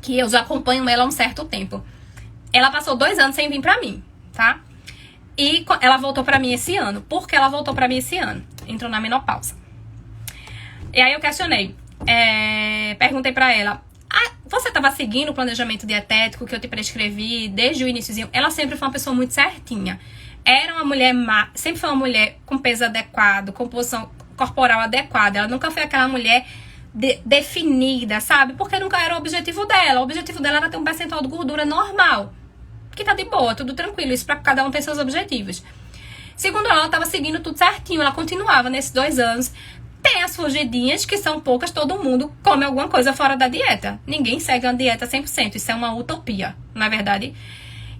que eu já acompanho ela há um certo tempo. Ela passou 2 anos sem vir pra mim, tá? E ela voltou pra mim esse ano. Por que ela voltou pra mim esse ano? Entrou na menopausa. E aí eu questionei, perguntei pra ela, você estava seguindo o planejamento dietético que eu te prescrevi desde o iniciozinho? Ela sempre foi uma pessoa muito certinha. Era uma mulher sempre foi uma mulher com peso adequado, composição corporal adequada. Ela nunca foi aquela mulher definida, sabe? Porque nunca era o objetivo dela. O objetivo dela era ter um percentual de gordura normal. Que tá de boa, tudo tranquilo. Isso pra cada um ter seus objetivos. Segundo ela estava seguindo tudo certinho. Ela continuava nesses 2 anos. Tem as fugidinhas, que são poucas, todo mundo come alguma coisa fora da dieta. Ninguém segue uma dieta 100%, isso é uma utopia, não é verdade?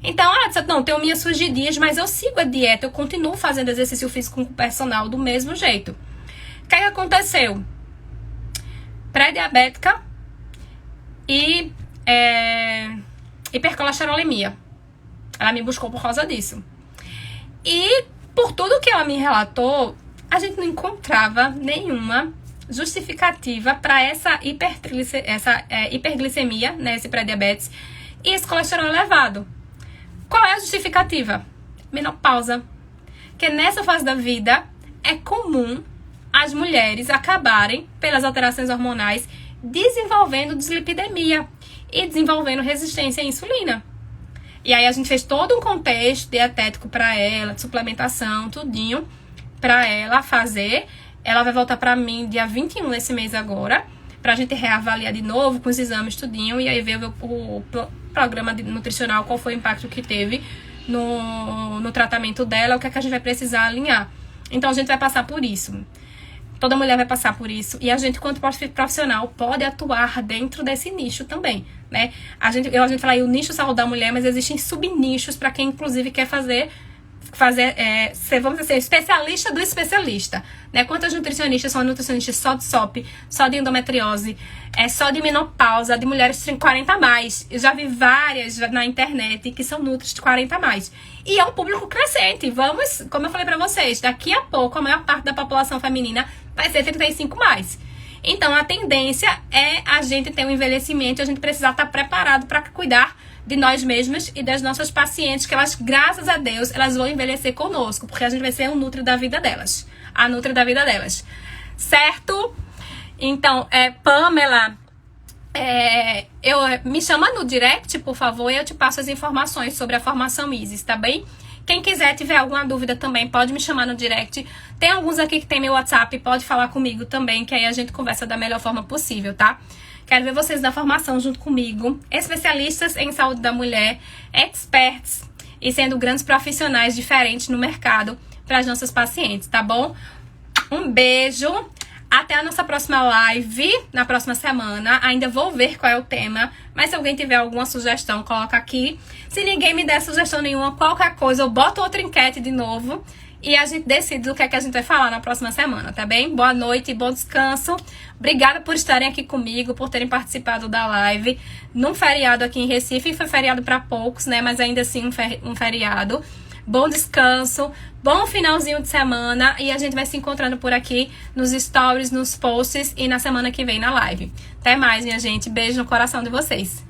Então, ela disse, não, tenho minhas fugidinhas, mas eu sigo a dieta, eu continuo fazendo exercício físico com o personal do mesmo jeito. O que aconteceu? Pré-diabética e hipercolesterolemia. Ela me buscou por causa disso. E por tudo que ela me relatou, a gente não encontrava nenhuma justificativa para essa hiperglicemia, né, esse pré-diabetes, e esse colesterol elevado. Qual é a justificativa? Menopausa. Porque nessa fase da vida é comum as mulheres acabarem, pelas alterações hormonais, desenvolvendo dislipidemia e desenvolvendo resistência à insulina. E aí a gente fez todo um contexto dietético para ela, de suplementação, tudinho, pra ela fazer. Ela vai voltar pra mim dia 21 desse mês agora, pra gente reavaliar de novo com os exames tudinho, e aí ver o programa nutricional, qual foi o impacto que teve no tratamento dela, o que é que a gente vai precisar alinhar. Então a gente vai passar por isso. Toda mulher vai passar por isso. E a gente, quanto profissional, pode atuar dentro desse nicho também, né? A gente fala aí o nicho saúde da mulher, mas existem subnichos pra quem, inclusive, quer vamos dizer, especialista do especialista, né? Quantas nutricionistas são nutricionistas só de SOP, só de endometriose, só de menopausa, de mulheres que têm 40 a mais. Eu já vi várias na internet que são nutris de 40 a mais. E é um público crescente. Vamos, como eu falei pra vocês, daqui a pouco a maior parte da população feminina vai ser 35 mais. Então a tendência é a gente ter um envelhecimento e a gente precisar estar preparado para cuidar de nós mesmas e das nossas pacientes, que elas, graças a Deus, elas vão envelhecer conosco, porque a gente vai ser o nutri da vida delas, a nutri da vida delas, certo? Então, Pamela, me chama no direct, por favor, e eu te passo as informações sobre a formação ISIS, tá bem? Quem quiser, tiver alguma dúvida também, pode me chamar no direct. Tem alguns aqui que tem meu WhatsApp, pode falar comigo também, que aí a gente conversa da melhor forma possível, tá? Quero ver vocês na formação junto comigo. Especialistas em saúde da mulher, experts e sendo grandes profissionais diferentes no mercado para as nossas pacientes, tá bom? Um beijo. Até a nossa próxima live, na próxima semana. Ainda vou ver qual é o tema, mas se alguém tiver alguma sugestão, coloca aqui. Se ninguém me der sugestão nenhuma, qualquer coisa, eu boto outra enquete de novo e a gente decide o que é que a gente vai falar na próxima semana, tá bem? Boa noite, bom descanso. Obrigada por estarem aqui comigo, por terem participado da live. Num feriado aqui em Recife, foi feriado para poucos, né? Mas ainda assim um feriado. Bom descanso, bom finalzinho de semana e a gente vai se encontrando por aqui nos stories, nos posts e na semana que vem na live. Até mais, minha gente. Beijo no coração de vocês.